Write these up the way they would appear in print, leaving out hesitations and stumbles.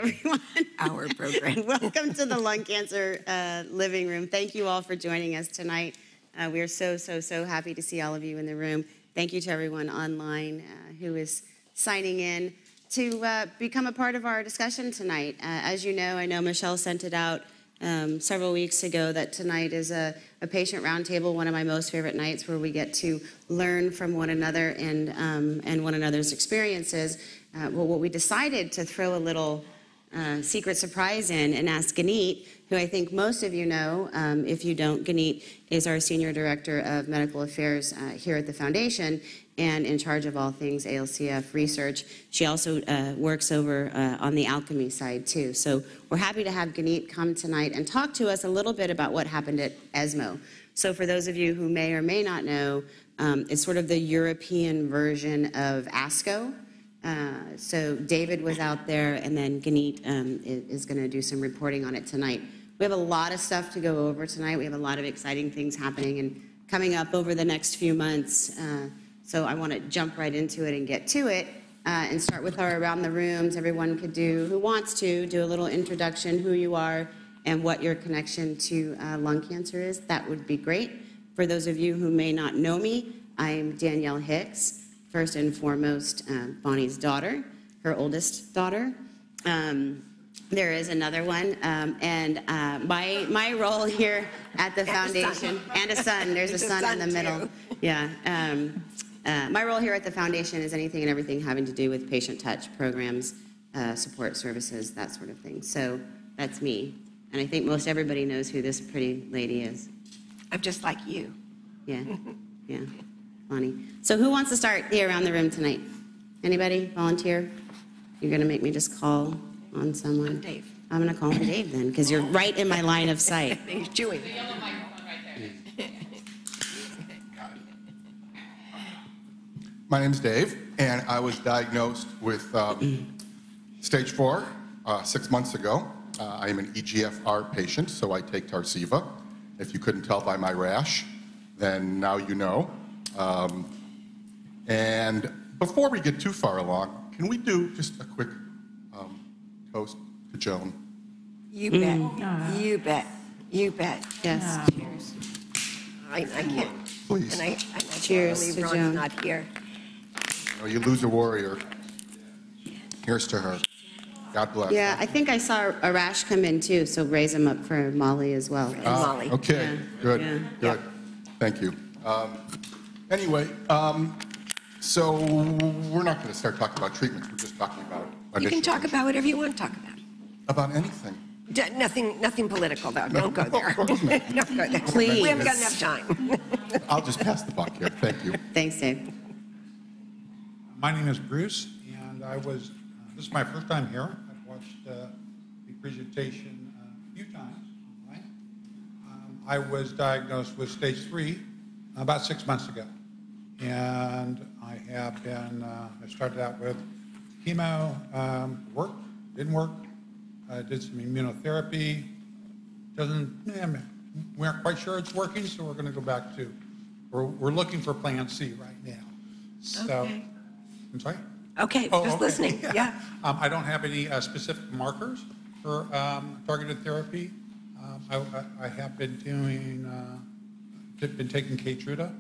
everyone. Our program. Welcome to the Lung Cancer Living Room. Thank you all for joining us tonight. We are so happy to see all of you in the room. Thank you to everyone online who is signing in to become a part of our discussion tonight. As you know, I know Michelle sent it out several weeks ago that tonight is a patient roundtable, one of my most favorite nights where we get to learn from one another and one another's experiences. Well, what we decided to throw a little secret surprise in and ask Guneet, who I think most of you know. If you don't, Guneet is our Senior Director of Medical Affairs here at the Foundation and in charge of all things ALCF research. She also works over on the alchemy side too. So we're happy to have Guneet come tonight and talk to us a little bit about what happened at ESMO. So for those of you who may or may not know, it's sort of the European version of ASCO. So David was out there, and then Guneet is going to do some reporting on it tonight. We have a lot of stuff to go over tonight. We have a lot of exciting things happening and coming up over the next few months. So I want to jump right into it and get to it and start with our around the rooms. Everyone could do, who wants to, do a little introduction, who you are and what your connection to lung cancer is. That would be great. For those of you who may not know me, I'm Danielle Hicks. First and foremost, Bonnie's daughter, her oldest daughter. There is another one, and my role here at the foundation, and a son. There's a son in the middle. Yeah. My role here at the foundation is anything and everything having to do with patient touch programs, support services, that sort of thing. So that's me, and I think most everybody knows who this pretty lady is. I'm just like you. Yeah. Yeah. Bonnie. So who wants to start here around the room tonight? Anybody? Volunteer? You're going to make me just call on someone? I'm Dave. I'm going to call him Dave then, because you're right in my line of sight. He's chewing. The yellow microphone right there. My name's Dave, and I was diagnosed with stage 4 6 months ago. I am an EGFR patient, so I take Tarceva. If you couldn't tell by my rash, then now you know. And before we get too far along, can we do just a quick toast to Joan? You bet. You bet. You bet. Yes. Cheers. I can't. Please. And I Cheers can't to believe Joan. Ron's not here. You know, you lose a warrior. Here's to her. God bless. Yeah, I think I saw a rash come in too, so raise him up for Molly as well. Molly. Okay, Yeah. good, Yeah. good. Thank you. Anyway, so we're not going to start talking about treatments. We're just talking about You can talk about whatever you want to talk about. About anything. Nothing political, though. No, Don't go there. of course not. Don't go there. Please. We haven't got enough time. I'll just pass the buck here. Thank you. Thanks, Dave. My name is Bruce, and this is my first time here. I've watched the presentation a few times online. I was diagnosed with stage 3 about 6 months ago. And I have been, I started out with chemo, worked, didn't work, did some immunotherapy, we aren't quite sure it's working, so we're gonna go back to, we're looking for plan C right now. So, Okay. I'm sorry? Okay, just listening. Yeah. I don't have any specific markers for targeted therapy. I have been doing, been taking Keytruda.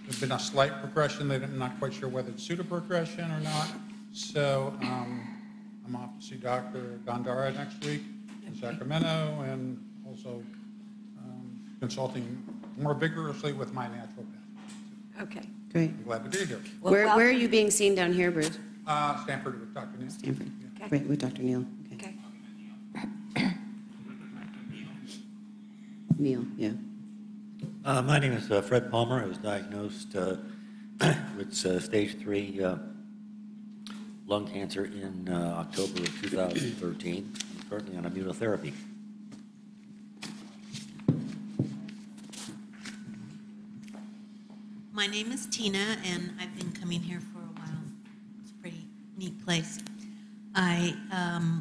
There's been a slight progression. They're not quite sure whether it's pseudoprogression or not. So I'm off to see Dr. Gondara next week in Sacramento, and also consulting more vigorously with my naturopath. Okay. Great. I'm glad to be here. Well, Where are welcome. you being seen down here, Bruce? Stanford with Dr. Neal. Stanford. Okay. Great, with Dr. Neal. Okay. Neal, yeah. My name is Fred Palmer. I was diagnosed with stage 3 lung cancer in October of 2013. I'm currently on immunotherapy. My name is Tina, and I've been coming here for a while. It's a pretty neat place. I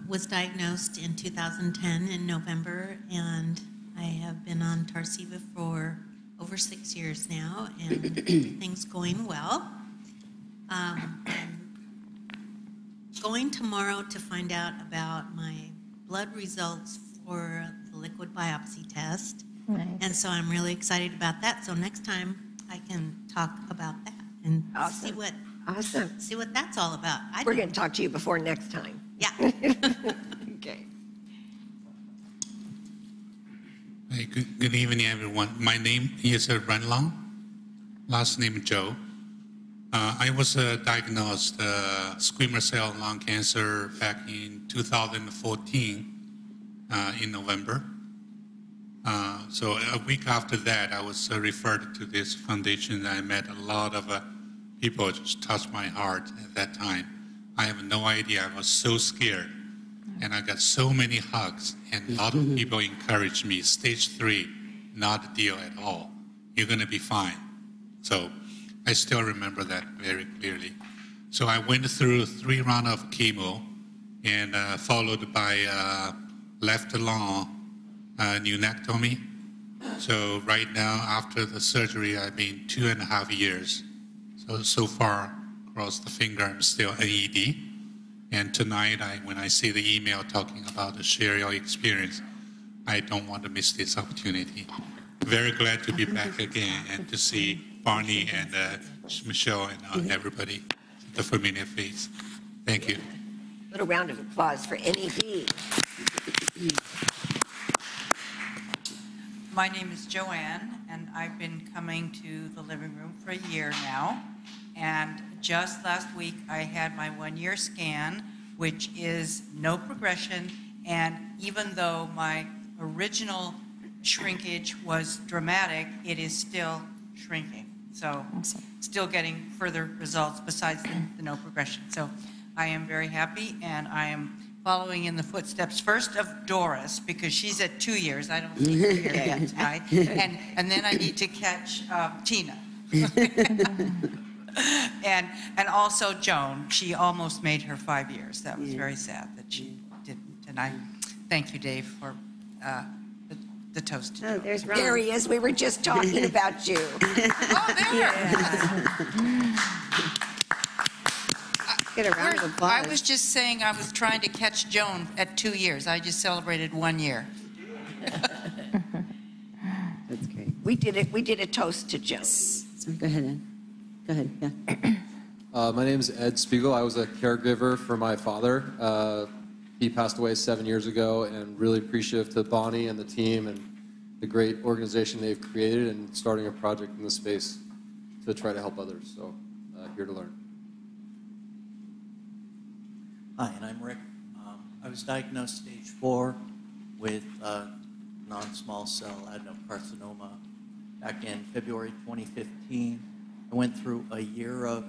was diagnosed in 2010 in November, and I have been on Tarceva for over 6 years now, and things going well. I'm going tomorrow to find out about my blood results for the liquid biopsy test. Nice. And so I'm really excited about that. So next time I can talk about that and Awesome. see what that's all about. We're going to talk to you before next time. Yeah. Okay. Hey, good evening, everyone. My name is Ren Long, last name Joe. I was diagnosed squamous cell lung cancer back in 2014 in November. So a week after that, I was referred to this foundation. I met a lot of people, just touched my heart at that time. I have no idea. I was so scared. And I got so many hugs, and a lot of people encouraged me, stage 3, not a deal at all. You're going to be fine. So I still remember that very clearly. So I went through 3 rounds of chemo and followed by left lung pneumectomy. So right now, after the surgery, I've been 2.5 years. So far, cross the finger, I'm still AED. And tonight, when I see the email talking about the share your experience, I don't want to miss this opportunity. Very glad to be back again and to see Barney and Michelle and everybody, the familiar face. Thank you. A little round of applause for NED. My name is Joanne, and I've been coming to the living room for a year now. And just last week, I had my 1-year scan, which is no progression. And even though my original shrinkage was dramatic, it is still shrinking. So still getting further results besides the no progression. So I am very happy, and I am following in the footsteps first of Doris, because she's at 2 years. I don't see her here yet tonight. And then I need to catch Tina. and also Joan. She almost made her 5 years. That was very sad that she didn't. And I thank you, Dave, for the toast. Oh, there's Ron. There he is. We were just talking about you. Oh, there. Get a round of applause. I was just saying I was trying to catch Joan at 2 years. I just celebrated 1 year. That's great. We did a toast to Joe. So go ahead, Ed. Go ahead, yeah. My name is Ed Spiegel. I was a caregiver for my father. He passed away 7 years ago, and really appreciative to Bonnie and the team and the great organization they've created and starting a project in this space to try to help others. So here to learn. Hi, and I'm Rick. I was diagnosed stage 4 with non-small cell adenocarcinoma back in February 2015. I went through a year of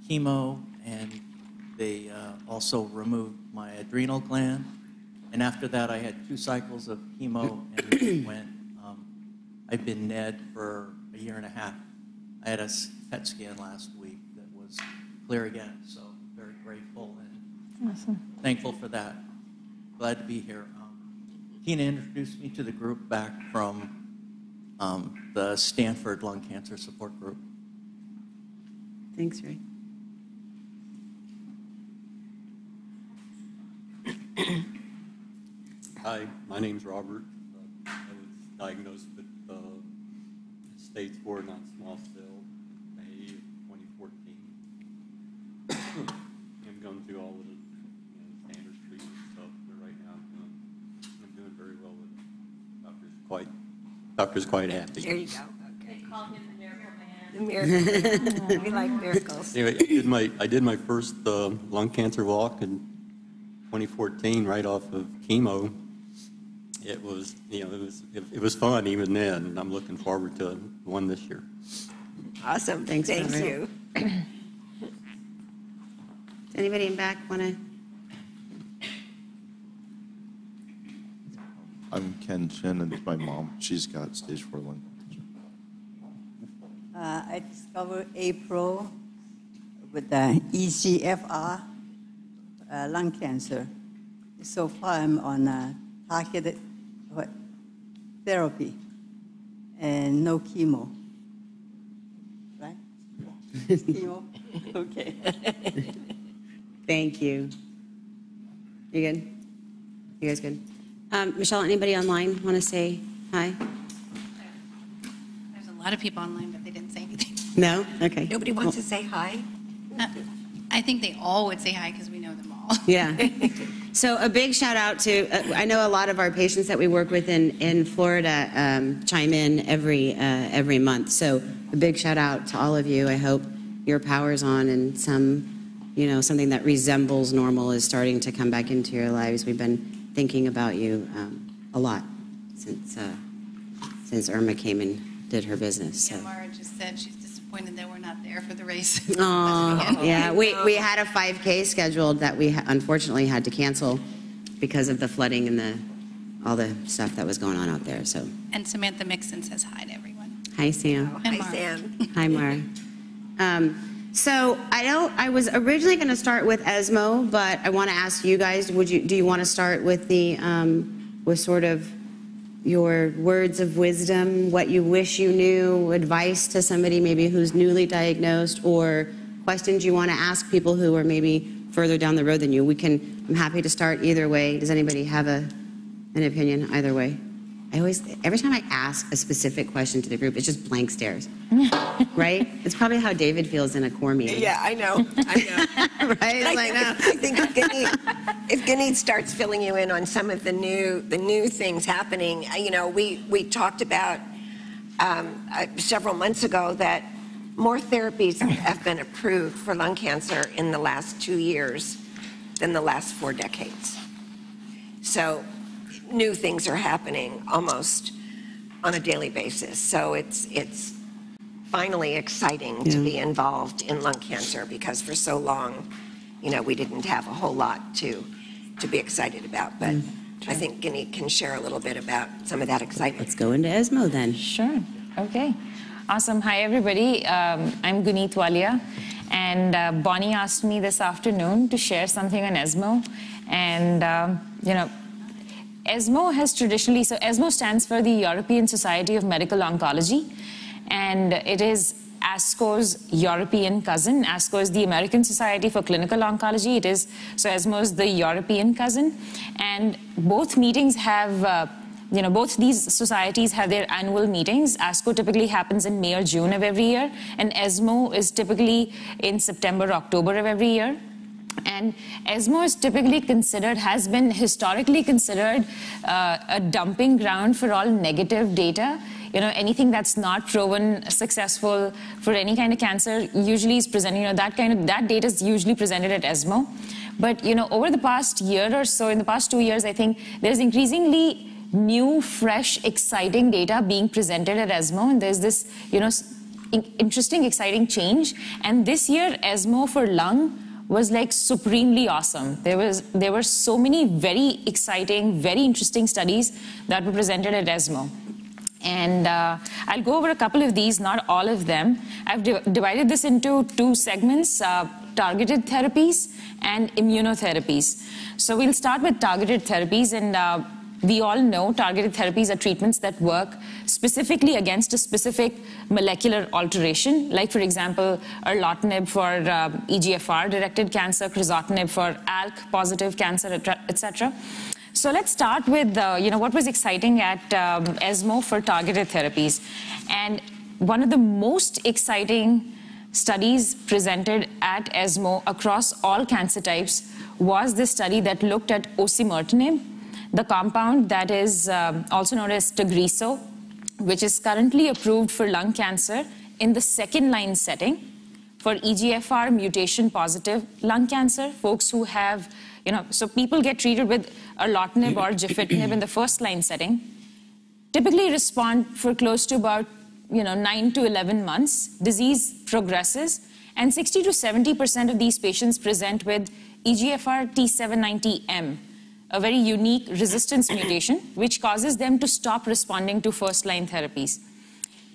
chemo, and they also removed my adrenal gland. And after that, I had 2 cycles of chemo, and it went. I've been NED for a year and a half. I had a PET scan last week that was clear again, so very grateful and thankful for that. Glad to be here. Tina introduced me to the group back from the Stanford Lung Cancer Support Group. Thanks, Ray. Hi, my name's Robert. I was diagnosed with stage 4 non-small cell May of 2014. I'm going through all of the standard treatment stuff, but right now I'm doing very well with it. Doctor's quite happy. There you go. Okay. They call him the miracle man. We like miracles. Anyway, I did my first lung cancer walk in 2014, right off of chemo. It was, it was fun even then, and I'm looking forward to one this year. Awesome. Thanks, Thank Robert. you. Anybody in back want to? I'm Ken Chen, and it's my mom. She's got stage 4 lung cancer. I discovered April with the EGFR lung cancer. So far, I'm on targeted therapy and no chemo. Right? Chemo? Okay. Thank you. You good? You guys good? Michelle, anybody online want to say hi? There's a lot of people online, but they didn't say anything. No? Okay. Nobody wants to say hi? I think they all would say hi because we know them all. Yeah. So a big shout out to, I know a lot of our patients that we work with in Florida chime in every month. So a big shout out to all of you. I hope your power's on and something that resembles normal is starting to come back into your lives. We've been thinking about you a lot since Irma came and did her business. So. Yeah, Mara just said she's disappointed that we're not there for the race. Oh, yeah. We had a 5K scheduled that we unfortunately had to cancel because of the flooding and all the stuff that was going on out there. So. And Samantha Mixon says hi to everyone. Hi, Sam. And Hi, Mara. Sam. Hi, Mara. So I was originally going to start with ESMO, but I want to ask you guys, do you want to start with with sort of your words of wisdom, what you wish you knew, advice to somebody maybe who's newly diagnosed, or questions you want to ask people who are maybe further down the road than you? I'm happy to start either way. Does anybody have an opinion either way? Every time I ask a specific question to the group, it's just blank stares, right? It's probably how David feels in a core meeting. Yeah, I know. Right? I think if Guneet starts filling you in on some of the new things happening, we talked about several months ago that more therapies have been approved for lung cancer in the last 2 years than the last 4 decades. So new things are happening almost on a daily basis. So it's finally exciting to be involved in lung cancer because for so long, we didn't have a whole lot to be excited about. But I think Guneet can share a little bit about some of that excitement. Let's go into ESMO then. Sure. Okay. Awesome. Hi, everybody. I'm Guneet Walia. And Bonnie asked me this afternoon to share something on ESMO. And, ESMO has traditionally, so ESMO stands for the European Society of Medical Oncology, and it is ASCO's European cousin. ASCO is the American Society for Clinical Oncology. So ESMO is the European cousin. And both meetings have, both these societies have their annual meetings. ASCO typically happens in May or June of every year, and ESMO is typically in September, October of every year. And ESMO is typically has been historically considered a dumping ground for all negative data. Anything that's not proven successful for any kind of cancer usually is presented, that data is usually presented at ESMO. But, over the past year or so, in the past 2 years, I think there's increasingly new, fresh, exciting data being presented at ESMO. And there's this, interesting, exciting change. And this year, ESMO for lung was like supremely awesome. There were so many very exciting, very interesting studies that were presented at ESMO. And I'll go over a couple of these, not all of them. I've divided this into 2 segments, targeted therapies and immunotherapies. So we'll start with targeted therapies, and we all know targeted therapies are treatments that work specifically against a specific molecular alteration, like, for example, erlotinib for EGFR-directed cancer, crizotinib for ALK-positive cancer, etc. So let's start with what was exciting at ESMO for targeted therapies. And one of the most exciting studies presented at ESMO across all cancer types was this study that looked at osimertinib, the compound that is also known as Tagrisso, which is currently approved for lung cancer in the second-line setting for EGFR mutation-positive lung cancer, folks who have, so people get treated with erlotinib or gefitinib in the first-line setting, typically respond for close to about 9 to 11 months. Disease progresses, and 60 to 70% of these patients present with EGFR T790M, a very unique resistance mutation, which causes them to stop responding to first-line therapies.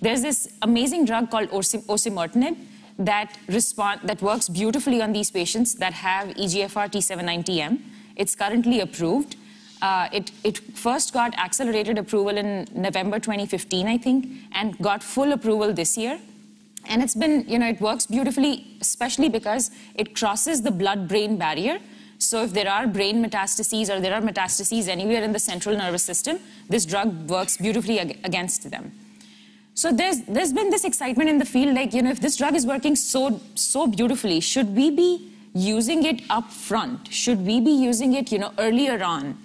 There's this amazing drug called osimertinib that works beautifully on these patients that have EGFR T790M. It's currently approved. It first got accelerated approval in November 2015, I think, and got full approval this year. And it's been, it works beautifully, especially because it crosses the blood-brain barrier. So if there are brain metastases or there are metastases anywhere in the central nervous system, this drug works beautifully against them. So there's been this excitement in the field, like, if this drug is working so beautifully, should we be using it up front? Should we be using it, earlier on,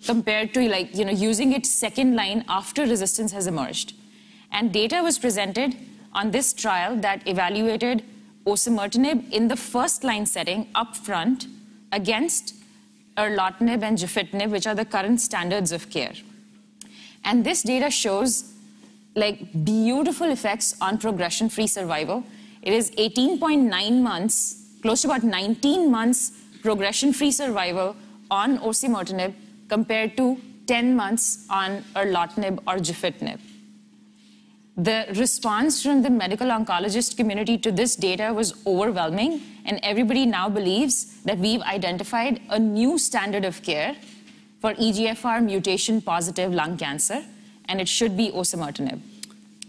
compared to, using it second line after resistance has emerged? And data was presented on this trial that evaluated osimertinib in the first-line setting up front against erlotinib and gefitinib, which are the current standards of care. And this data shows beautiful effects on progression-free survival. It is 18.9 months, close to about 19 months progression-free survival on osimertinib compared to 10 months on erlotinib or gefitinib. The response from the medical oncologist community to this data was overwhelming, and everybody now believes that we've identified a new standard of care for EGFR mutation-positive lung cancer, and it should be osimertinib.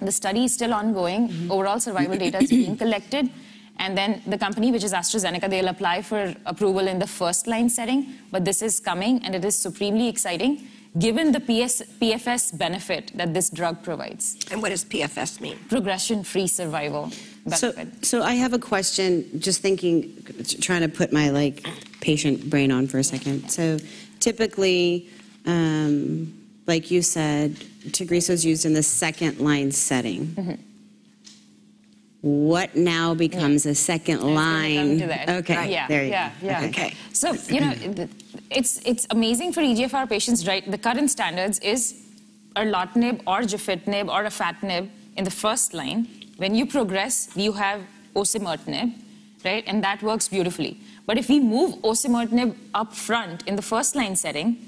The study is still ongoing. Overall survival data is being collected, and then the company, which is AstraZeneca, they'll apply for approval in the first-line setting, but this is coming, and it is supremely exciting, given the PFS benefit that this drug provides. And what does PFS mean? Progression-free survival benefit. So I have a question, just thinking, trying to put my patient brain on for a second. So typically, like you said, Tagrisso is used in the second line setting. Mm-hmm. What now becomes a second line? Okay, right. Yeah, there you yeah, go. Yeah. Okay. So, it's amazing for EGFR patients, right? The current standards is erlotinib or gefitinib or afatinib in the first line. When you progress, you have osimertinib, right? And that works beautifully. But if we move osimertinib up front in the first line setting,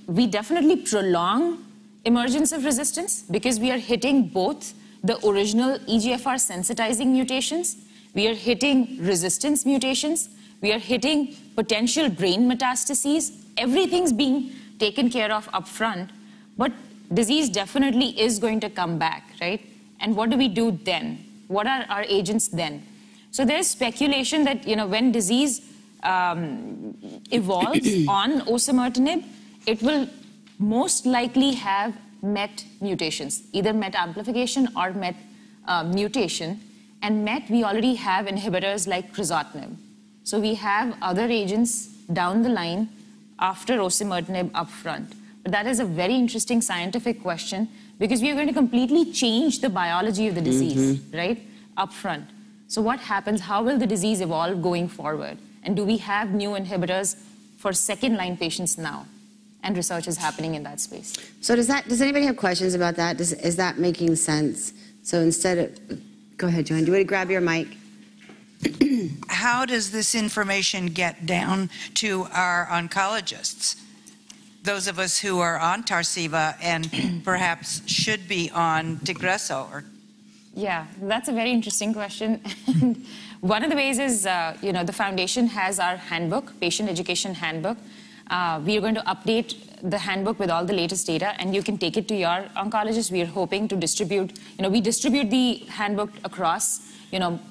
we definitely prolong emergence of resistance because we are hitting both the original EGFR sensitizing mutations, we are hitting resistance mutations, we are hitting potential brain metastases. Everything's being taken care of up front, but disease definitely is going to come back, right? And what do we do then? What are our agents then? So there's speculation that, when disease evolves on osimertinib, it will most likely have MET mutations, either MET amplification or MET mutation. And MET, we already have inhibitors like crizotinib. So we have other agents down the line after osimertinib up front. But that is a very interesting scientific question because we are going to completely change the biology of the disease, right, up front. So what happens? How will the disease evolve going forward? And do we have new inhibitors for second-line patients now? And research is happening in that space. So does anybody have questions about that? Is that making sense? So instead of, go ahead, Joanne, do you want to grab your mic? How does this information get down to our oncologists? Those of us who are on Tarceva and perhaps should be on Tagrisso. Yeah, that's a very interesting question. One of the ways is, the foundation has our handbook, patient education handbook. We are going to update the handbook with all the latest data, and you can take it to your oncologist. We are hoping to distribute, we distribute the handbook across,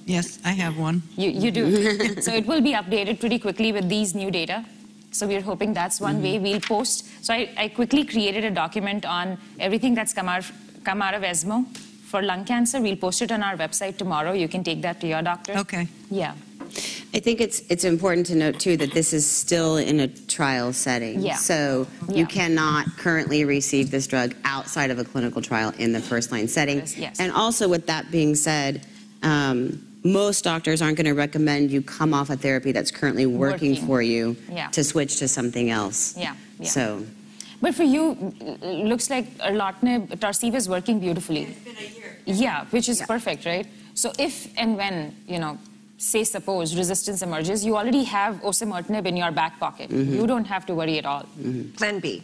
Yes, I have one. You do. So it will be updated pretty quickly with these new data. So we are hoping that's one way we'll post. So I quickly created a document on everything that's come out of ESMO for lung cancer. We'll post it on our website tomorrow. You can take that to your doctor. Okay. Yeah. I think it's important to note, too, that this is still in a trial setting. Yeah. So you cannot currently receive this drug outside of a clinical trial in the first-line setting. Yes. And also, with that being said, most doctors aren't going to recommend you come off a therapy that's currently working for you to switch to something else. Yeah. So. But for you, looks like erlotinib, Tarceva is working beautifully. It's been a year. Yeah, which is perfect, right? So if and when, say suppose resistance emerges, you already have osimertinib in your back pocket. You don't have to worry at all. Plan B.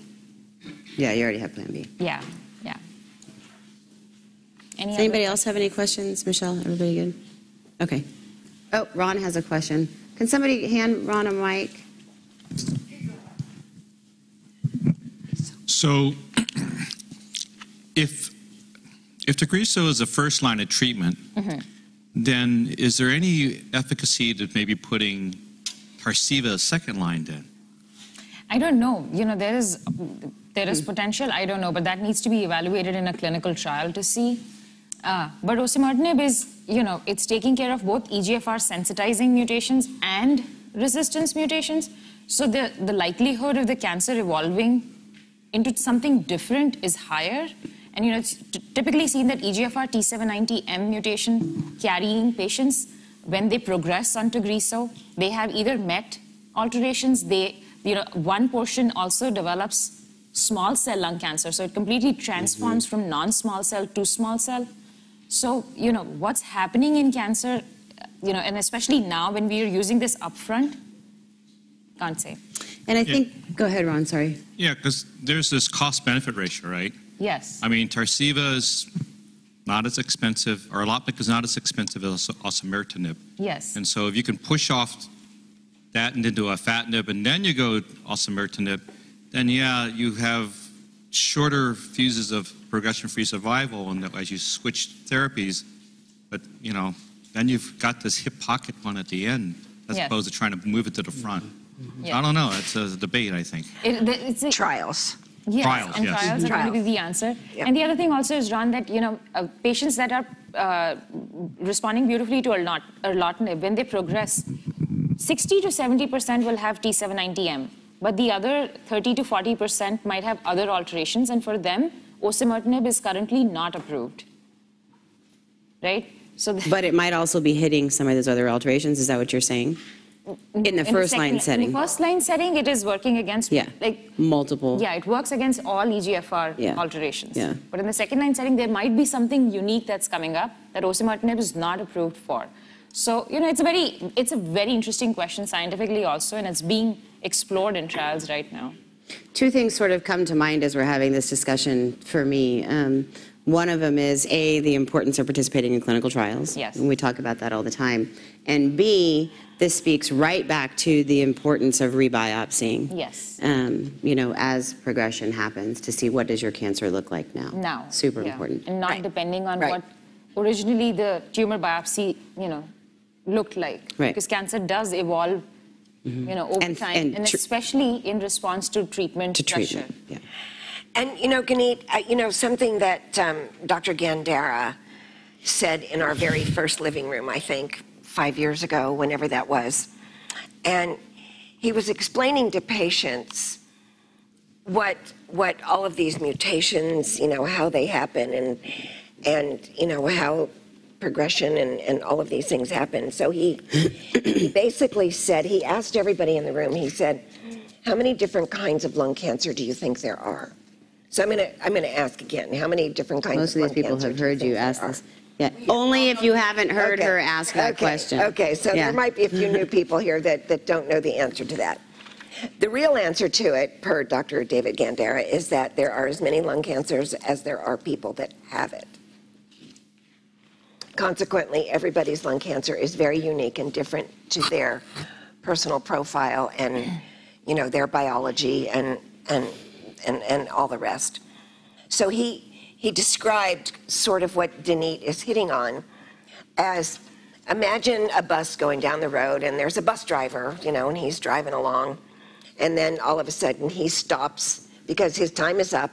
Yeah, you already have Plan B. Yeah. Does anybody else have any questions? Michelle, everybody good? Okay. Oh, Ron has a question. Can somebody hand Ron a mic? So if Tagrisso is a first line of treatment, then is there any efficacy to maybe putting Tarceva second line then? I don't know. There is potential. I don't know, but that needs to be evaluated in a clinical trial to see. But osimertinib is, it's taking care of both EGFR sensitizing mutations and resistance mutations. So the likelihood of the cancer evolving into something different is higher. And it's typically seen that EGFR T790M mutation carrying patients, when they progress onto Tagrisso, they have either MET alterations. One portion also develops small cell lung cancer. So it completely transforms from non-small cell to small cell. So, what's happening in cancer, and especially now when we are using this upfront, can't say. And I think, go ahead, Ron, sorry. Yeah, because there's this cost-benefit ratio, right? Yes. I mean, Tarceva is not as expensive, or Alopnic is not as expensive as osimertinib. Yes. And so if you can push off that and into afatinib, and then you go osimertinib, then yeah, you have shorter fuses of progression-free survival, and as you switch therapies, but then you've got this hip pocket one at the end, as opposed to trying to move it to the front. Yeah. I don't know. It's a debate, I think. It's trials. Yes, trials, and yes. trials are going to be the answer. Yep. And the other thing also is, Ron, that patients that are responding beautifully to erlotinib, when they progress, 60 to 70% will have T790M, but the other 30 to 40% might have other alterations, and for them, osimertinib is currently not approved. Right? So, But it might also be hitting some of those other alterations. Is that what you're saying? In the first line setting. In the first line setting, it is working against multiple. Yeah, it works against all EGFR alterations. Yeah. But in the second line setting, there might be something unique that's coming up that osimertinib is not approved for. So, it's a very interesting question scientifically also, and it's being explored in trials right now. Two things sort of come to mind as we're having this discussion for me. One of them is, A, the importance of participating in clinical trials. Yes. And we talk about that all the time. And B, this speaks right back to the importance of rebiopsying. Yes. As progression happens, to see what does your cancer look like now. Now. Super important. And not depending on what originally the tumor biopsy, looked like. Right. Because cancer does evolve, over time, and especially in response to treatment pressure. Yeah. And, Guneet, something that Dr. Gandara said in our very first living room, I think, 5 years ago, whenever that was. And he was explaining to patients what all of these mutations, how they happen and how progression and all of these things happen. So he basically said, he asked everybody in the room, he said, how many different kinds of lung cancer do you think there are? So I'm gonna ask again, how many different kinds Most of lung of these people cancer have do you heard think you there ask are? this. Yeah. Only if you haven't heard her ask that question. Okay, so there might be a few new people here that don't know the answer to that. The real answer to it, per Dr. David Gandara, is that there are as many lung cancers as there are people that have it. Consequently, everybody's lung cancer is very unique and different to their personal profile and, their biology and all the rest. So he described sort of what Guneet is hitting on as, imagine a bus going down the road and there's a bus driver, and he's driving along, and then all of a sudden he stops because his time is up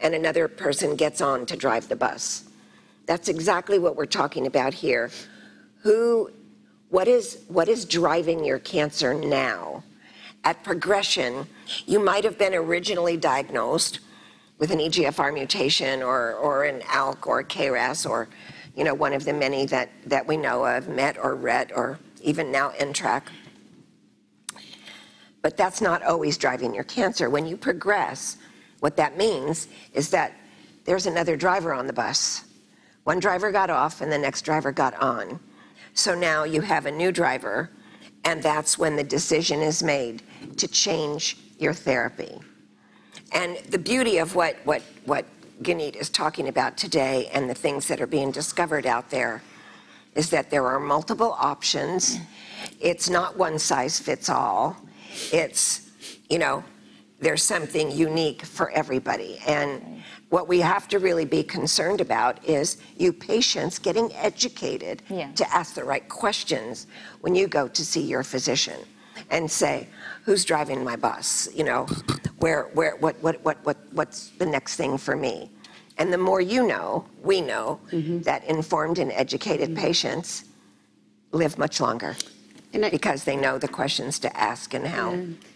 and another person gets on to drive the bus. That's exactly what we're talking about here. What is driving your cancer now? At progression, you might have been originally diagnosed with an EGFR mutation or an ALK or a KRAS or, one of the many that we know of, MET or RET or even now NTRK. But that's not always driving your cancer. When you progress, what that means is that there's another driver on the bus. One driver got off and the next driver got on. So now you have a new driver, and that's when the decision is made to change your therapy. And the beauty of what Guneet is talking about today and the things that are being discovered out there is that there are multiple options. It's not one size fits all. It's, there's something unique for everybody. And what we have to really be concerned about is you patients getting educated to ask the right questions when you go to see your physician and say, who's driving my bus? You know, what's the next thing for me? And the more you know, we know that informed and educated patients live much longer because they know the questions to ask and how.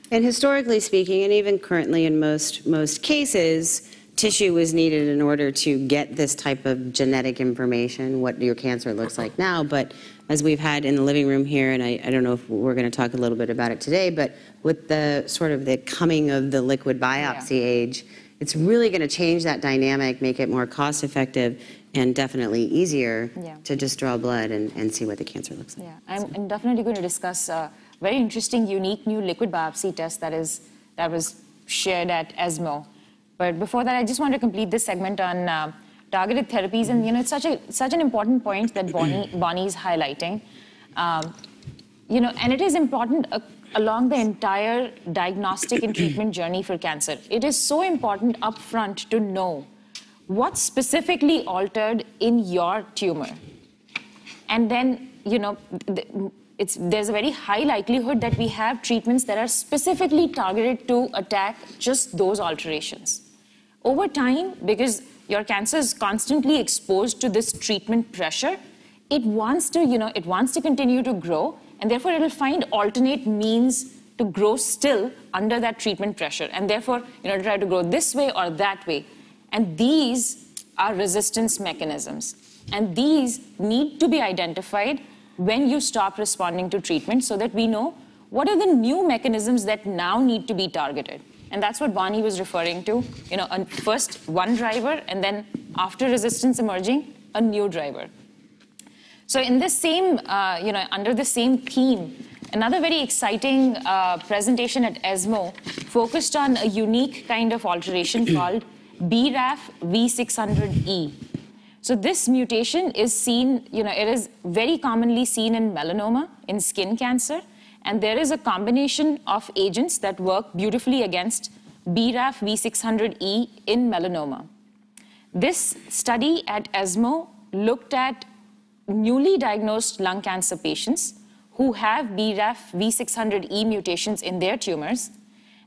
And historically speaking, and even currently in most cases, tissue is needed in order to get this type of genetic information, what your cancer looks like now. But as we've had in the living room here, and I don't know if we're going to talk a little bit about it today, but with the sort of the coming of the liquid biopsy age, it's really going to change that dynamic, make it more cost effective, and definitely easier to just draw blood and see what the cancer looks like. Yeah, I'm definitely going to discuss a very interesting, unique new liquid biopsy test that was shared at ESMO. But before that, I just want to complete this segment on targeted therapies, and it's such an important point that Bonnie's highlighting. And it is important along the entire diagnostic and treatment journey for cancer. It is so important upfront to know what's specifically altered in your tumor. And then, there's a very high likelihood that we have treatments that are specifically targeted to attack just those alterations. Over time, because your cancer is constantly exposed to this treatment pressure, it wants to continue to grow, and therefore it'll find alternate means to grow still under that treatment pressure, and therefore, try to grow this way or that way. And these are resistance mechanisms. And these need to be identified when you stop responding to treatment so that we know what are the new mechanisms that now need to be targeted. And that's what Bonnie was referring to, first one driver, and then after resistance emerging, a new driver. So in this same, under the same theme, another very exciting presentation at ESMO focused on a unique kind of alteration called BRAF V600E. So this mutation is seen, it is very commonly seen in melanoma, in skin cancer, and there is a combination of agents that work beautifully against BRAF V600E in melanoma. This study at ESMO looked at newly diagnosed lung cancer patients who have BRAF V600E mutations in their tumors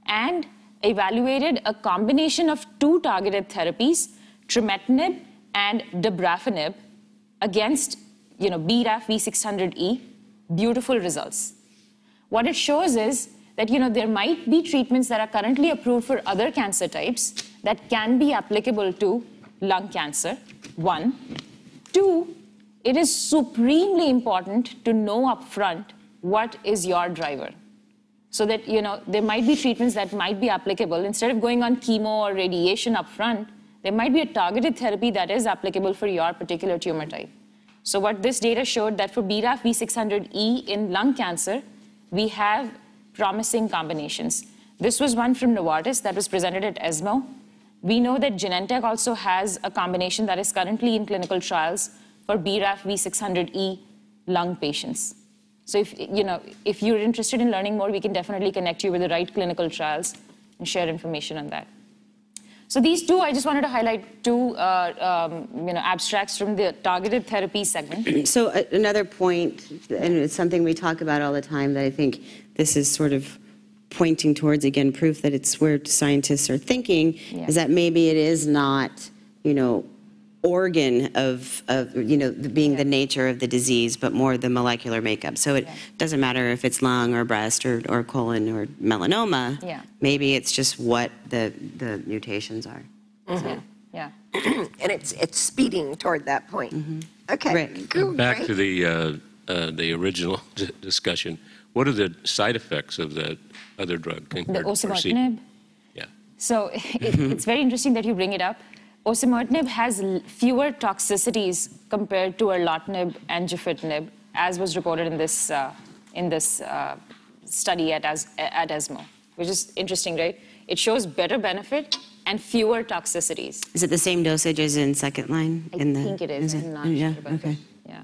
and evaluated a combination of two targeted therapies, trametinib and dabrafenib, against BRAF V600E. Beautiful results. What it shows is that there might be treatments that are currently approved for other cancer types that can be applicable to lung cancer, one. Two, it is supremely important to know upfront what is your driver. So that, there might be treatments that might be applicable. Instead of going on chemo or radiation upfront, there might be a targeted therapy that is applicable for your particular tumor type. So what this data showed that for BRAF V600E in lung cancer, we have promising combinations. This was one from Novartis that was presented at ESMO. We know that Genentech also has a combination that is currently in clinical trials for BRAF V600E lung patients. So if you're interested in learning more, we can definitely connect you with the right clinical trials and share information on that. So these two, I just wanted to highlight two abstracts from the targeted therapy segment. So another point, and it's something we talk about all the time, that I think this is sort of pointing towards, again, proof that it's where scientists are thinking, is that maybe it is not, organ of being the nature of the disease, but more the molecular makeup. So it doesn't matter if it's lung or breast or colon or melanoma. Maybe it's just what the mutations are. Mm-hmm. Yeah. And it's speeding toward that point. Okay. Rick. Back to the original discussion. What are the side effects of that other drug? The osimertinib? Yeah. So it's very interesting that you bring it up. Osimertinib has fewer toxicities compared to erlotinib and gefitinib, as was reported in this study at ESMO, which is interesting, right? It shows better benefit and fewer toxicities. Is it the same dosage as in second line? I think it is. I'm not sure about okay. Yeah.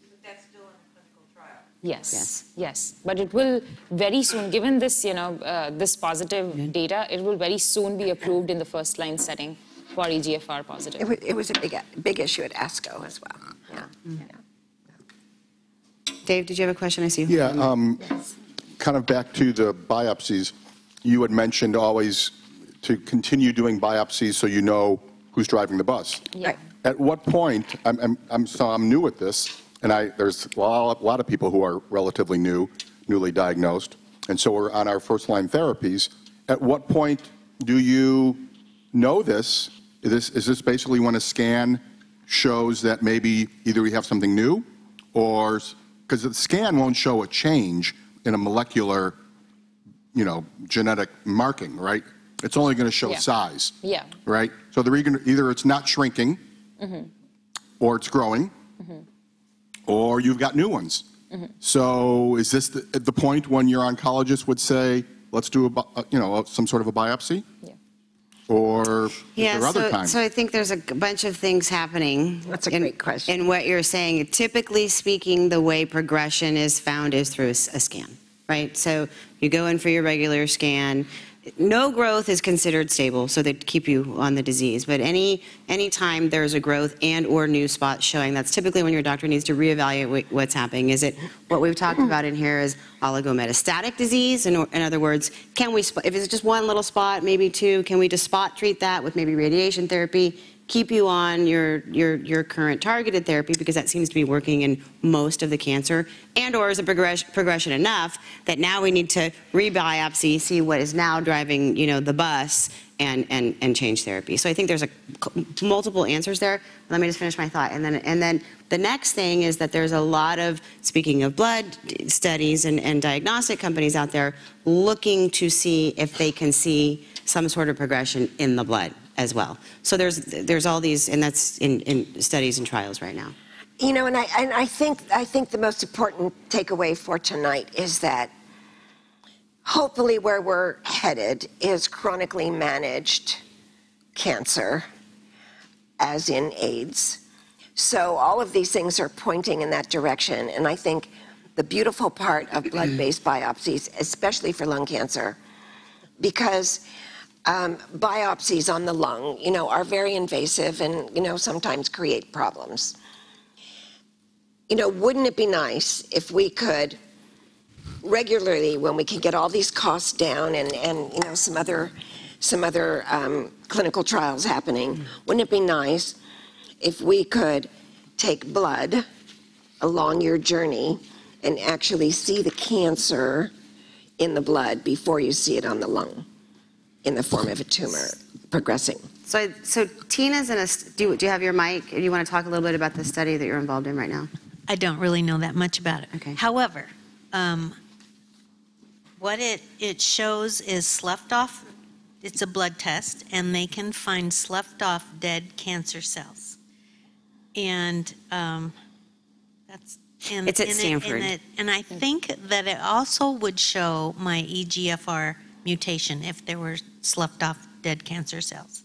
But that's still in a clinical trial. Yes. But it will very soon, given this, this positive data, it will very soon be approved in the first-line setting for EGFR positive. It was a big issue at ASCO as well. Yeah. Dave, did you have a question? I see you. Yeah, kind of back to the biopsies. You had mentioned always to continue doing biopsies so you know who's driving the bus. Yeah. At what point, I'm new at this, and there's a lot of people who are relatively newly diagnosed, and so we're on our first-line therapies. At what point do you know this? Is this basically when a scan shows that maybe either we have something new, or because the scan won't show a change in a molecular, genetic marking, right? It's only going to show size. Yeah. Right? So either it's not shrinking, or it's growing, or you've got new ones. So is this the point when your oncologist would say, let's do some sort of a biopsy? Yeah. Or is there other times? So I think there's a bunch of things happening. That's a great question. In what you're saying, typically speaking, the way progression is found is through a scan, right? So you go in for your regular scan. No growth is considered stable, so they keep you on the disease. But any time there's a growth and or new spots showing, that's typically when your doctor needs to reevaluate what's happening. Is it what we've talked about in here is oligometastatic disease? In other words, can we, if it's just one little spot, maybe two, can we just spot treat that with maybe radiation therapy? Keep you on your current targeted therapy because that seems to be working in most of the cancer, and or is a progression enough that now we need to rebiopsy, see what is now driving the bus, and change therapy. So I think there's multiple answers there. Let me just finish my thought, and then the next thing is that there's a lot of, speaking of blood studies and diagnostic companies out there looking to see if they can see some sort of progression in the blood as well. So there's all these, and that's in studies and trials right now. And I think the most important takeaway for tonight is that hopefully where we're headed is chronically managed cancer, as in AIDS. So all of these things are pointing in that direction, and I think the beautiful part of blood-based biopsies, especially for lung cancer, because biopsies on the lung, are very invasive and, sometimes create problems. Wouldn't it be nice if we could regularly, when we can get all these costs down and some other clinical trials happening, wouldn't it be nice if we could take blood along your journey and actually see the cancer in the blood before you see it on the lung, in the form of a tumor progressing? So Tina's in do you have your mic? Do you want to talk a little bit about the study that you're involved in right now? I don't really know that much about it. Okay. However, what it shows is sloughed off, it's a blood test, and they can find sloughed off dead cancer cells. And that's... It's at Stanford. And I think that it also would show my EGFR mutation if there were sloughed off dead cancer cells.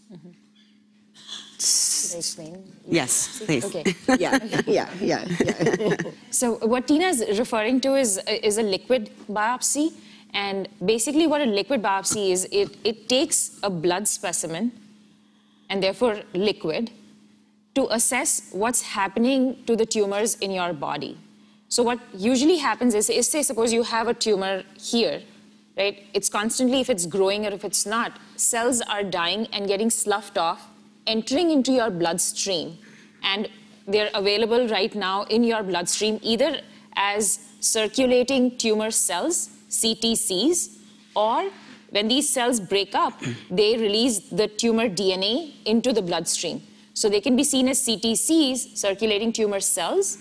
Should I explain? Yes, please. Okay. Yeah. So what Tina is referring to is a liquid biopsy. And basically what a liquid biopsy is, it takes a blood specimen, and therefore liquid, to assess what's happening to the tumors in your body. So what usually happens is say, suppose you have a tumor here, right? It's constantly, if it's growing or if it's not, cells are dying and getting sloughed off, entering into your bloodstream. And they're available right now in your bloodstream either as circulating tumor cells, CTCs, or when these cells break up, they release the tumor DNA into the bloodstream. So they can be seen as CTCs, circulating tumor cells,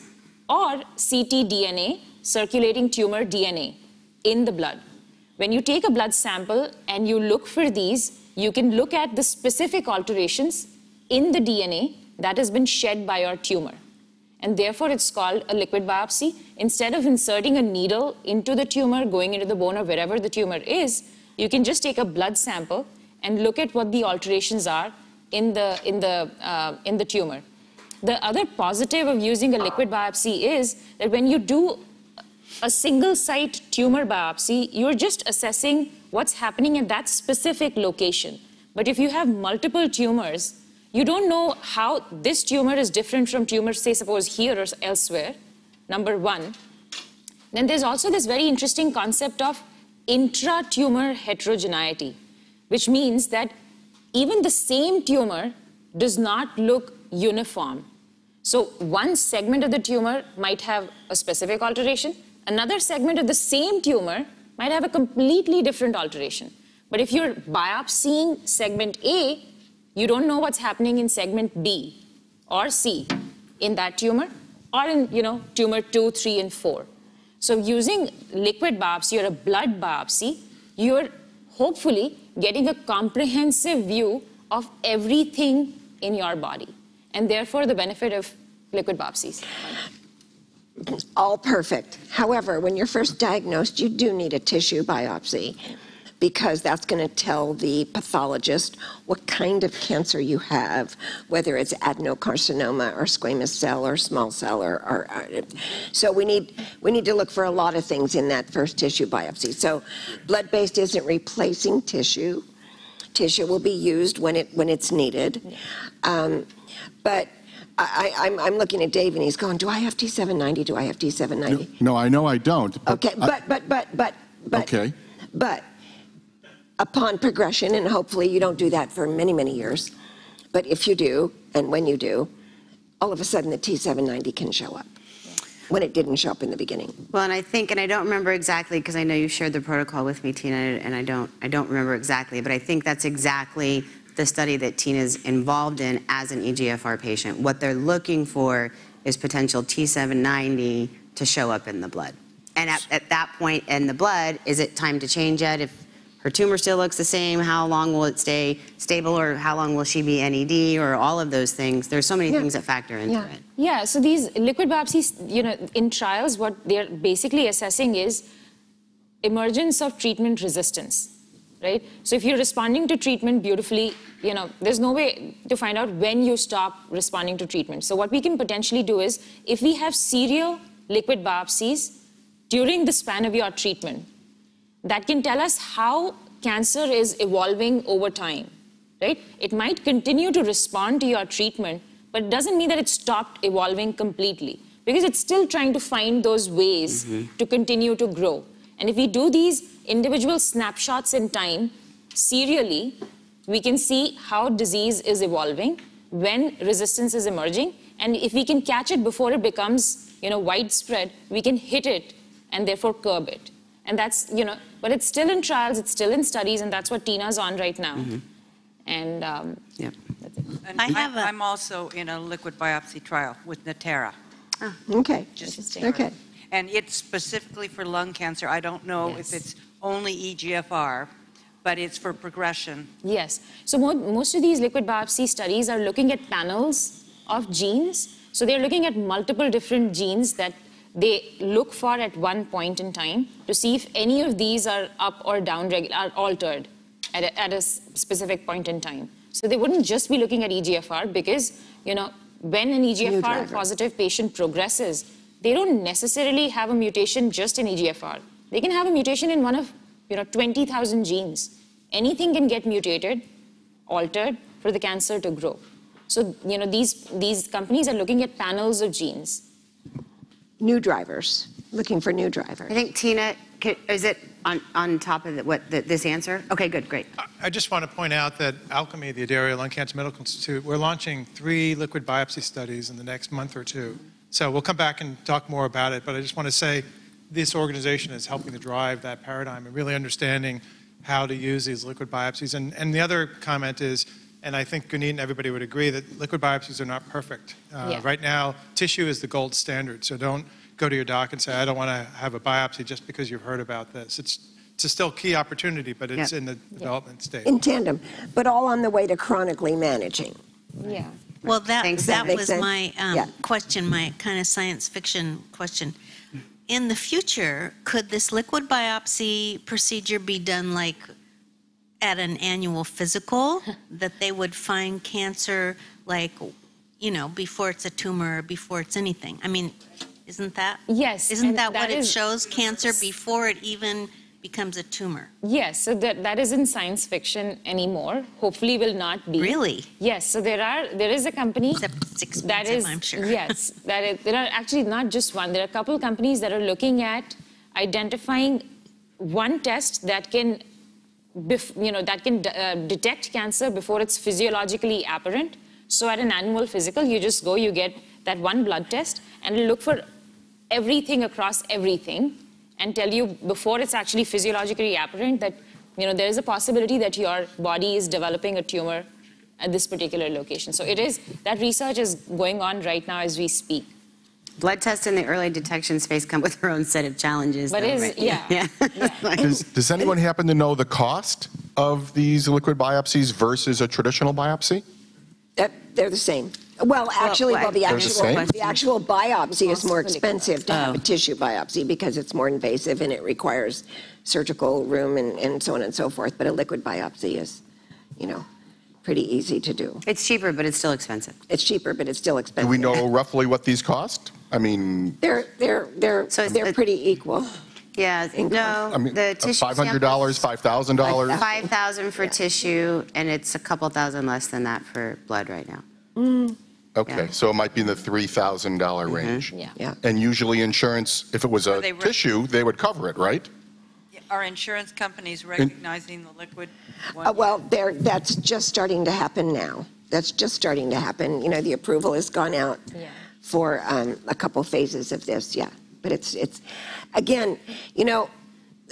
or ctDNA, circulating tumor DNA in the blood. When you take a blood sample and you look for these, you can look at the specific alterations in the DNA that has been shed by your tumor. And therefore, it's called a liquid biopsy. Instead of inserting a needle into the tumor, going into the bone or wherever the tumor is, you can just take a blood sample and look at what the alterations are in the tumor. The other positive of using a liquid biopsy is that when you do a single site tumor biopsy, you're just assessing what's happening at that specific location. But if you have multiple tumors, you don't know how this tumor is different from tumors, say, suppose here or elsewhere, number one. Then there's also this very interesting concept of intra-tumor heterogeneity, which means that even the same tumor does not look uniform. So one segment of the tumor might have a specific alteration. Another segment of the same tumor might have a completely different alteration. But if you're biopsying segment A, you don't know what's happening in segment B or C in that tumor, or in, tumor 2, 3, and 4. So using liquid biopsy or a blood biopsy, you're hopefully getting a comprehensive view of everything in your body, and therefore the benefit of liquid biopsies. All perfect. However, when you're first diagnosed, you do need a tissue biopsy, because that's going to tell the pathologist what kind of cancer you have, whether it's adenocarcinoma or squamous cell or small cell so we need to look for a lot of things in that first tissue biopsy. So blood-based isn't replacing tissue. Tissue will be used when it's needed. But I'm looking at Dave and he's going, do I have T790? Do I have T790? No, I know I don't. Okay, but Okay. But upon progression, and hopefully you don't do that for many, many years, but if you do, and when you do, all of a sudden the T790 can show up when it didn't show up in the beginning. Well, and I think, and I don't remember exactly, because I know you shared the protocol with me, Tina, and I don't remember exactly, but I think that's exactly the study that Tina's involved in as an EGFR patient. What they're looking for is potential T790 to show up in the blood. And at that point in the blood, is it time to change it? If her tumor still looks the same, how long will it stay stable, or how long will she be NED, or all of those things? There's so many things that factor into it. Yeah, so these liquid biopsies, in trials, what they're basically assessing is emergence of treatment resistance, right? So if you're responding to treatment beautifully, there's no way to find out when you stop responding to treatment. So what we can potentially do is, if we have serial liquid biopsies during the span of your treatment, that can tell us how cancer is evolving over time, right? It might continue to respond to your treatment, but it doesn't mean that it stopped evolving completely, because it's still trying to find those ways to continue to grow. And if we do these individual snapshots in time serially, we can see how disease is evolving, when resistance is emerging, and if we can catch it before it becomes, widespread, we can hit it and therefore curb it. And that's, but it's still in trials, it's still in studies, and that's what Tina's on right now. And that's it. And I'm also in a liquid biopsy trial with Natera. Okay. Okay. And it's specifically for lung cancer. I don't know if it's only EGFR, but it's for progression. Yes. So most of these liquid biopsy studies are looking at panels of genes. So they're looking at multiple different genes that they look for at one point in time to see if any of these are up or down, are altered at a specific point in time. So they wouldn't just be looking at EGFR, because, when an EGFR positive patient progresses, they don't necessarily have a mutation just in EGFR. They can have a mutation in one of, 20,000 genes. Anything can get mutated, altered for the cancer to grow. So, these companies are looking at panels of genes. New drivers, looking for new drivers. I think, Tina, is it on top of this answer? Okay, good, great. I just want to point out that Alchemy, the Addario Lung Cancer Medical Institute, we're launching 3 liquid biopsy studies in the next month or 2. So we'll come back and talk more about it, but I just want to say this organization is helping to drive that paradigm and really understanding how to use these liquid biopsies. And the other comment is, and I think Guneet and everybody would agree, that liquid biopsies are not perfect. Right now, tissue is the gold standard, so don't go to your doc and say, I don't want to have a biopsy just because you've heard about this. It's a still key opportunity, but it's in the development stage. In tandem, but all on the way to chronically managing. Yeah. Well, that was my question, my kind of science fiction question. In the future, could this liquid biopsy procedure be done like at an annual physical, that they would find cancer like, before it's a tumor or before it's anything? I mean, Isn't that? Yes. Isn't and that what it is- shows, cancer, before it even becomes a tumor? Yes, so that isn't science fiction anymore. Hopefully will not be. Really? Yes, so there is a company It's expensive, that is, I'm sure. yes, there are actually not just one, there are a couple companies that are looking at identifying one test that can, detect cancer before it's physiologically apparent. So at an annual physical, you just go, you get that one blood test, and it'll look for everything across everything, and tell you before it's actually physiologically apparent that there is a possibility that your body is developing a tumor at this particular location. So that research is going on right now as we speak. Blood tests in the early detection space come with their own set of challenges. But though, right? yeah. Does anyone happen to know the cost of these liquid biopsies versus a traditional biopsy? They're the same. Well, actually, They're the the actual biopsy is more expensive to have a tissue biopsy because it's more invasive and it requires surgical room and so on and so forth. But a liquid biopsy is, pretty easy to do. It's cheaper, but it's still expensive. It's cheaper, but it's still Do expensive. we know roughly what these cost? I mean, They're pretty equal. Yeah, no, the tissue $500, samples- $5,000. $5,000 for tissue, and it's a couple thousand less than that for blood right now. Okay, so it might be in the $3,000 range. Yeah. And usually insurance, if it was Are a they tissue, they would cover it, right? Are insurance companies recognizing the liquid one? Well, that's just starting to happen now. That's just starting to happen. The approval has gone out for a couple phases of this, yeah. But it's again,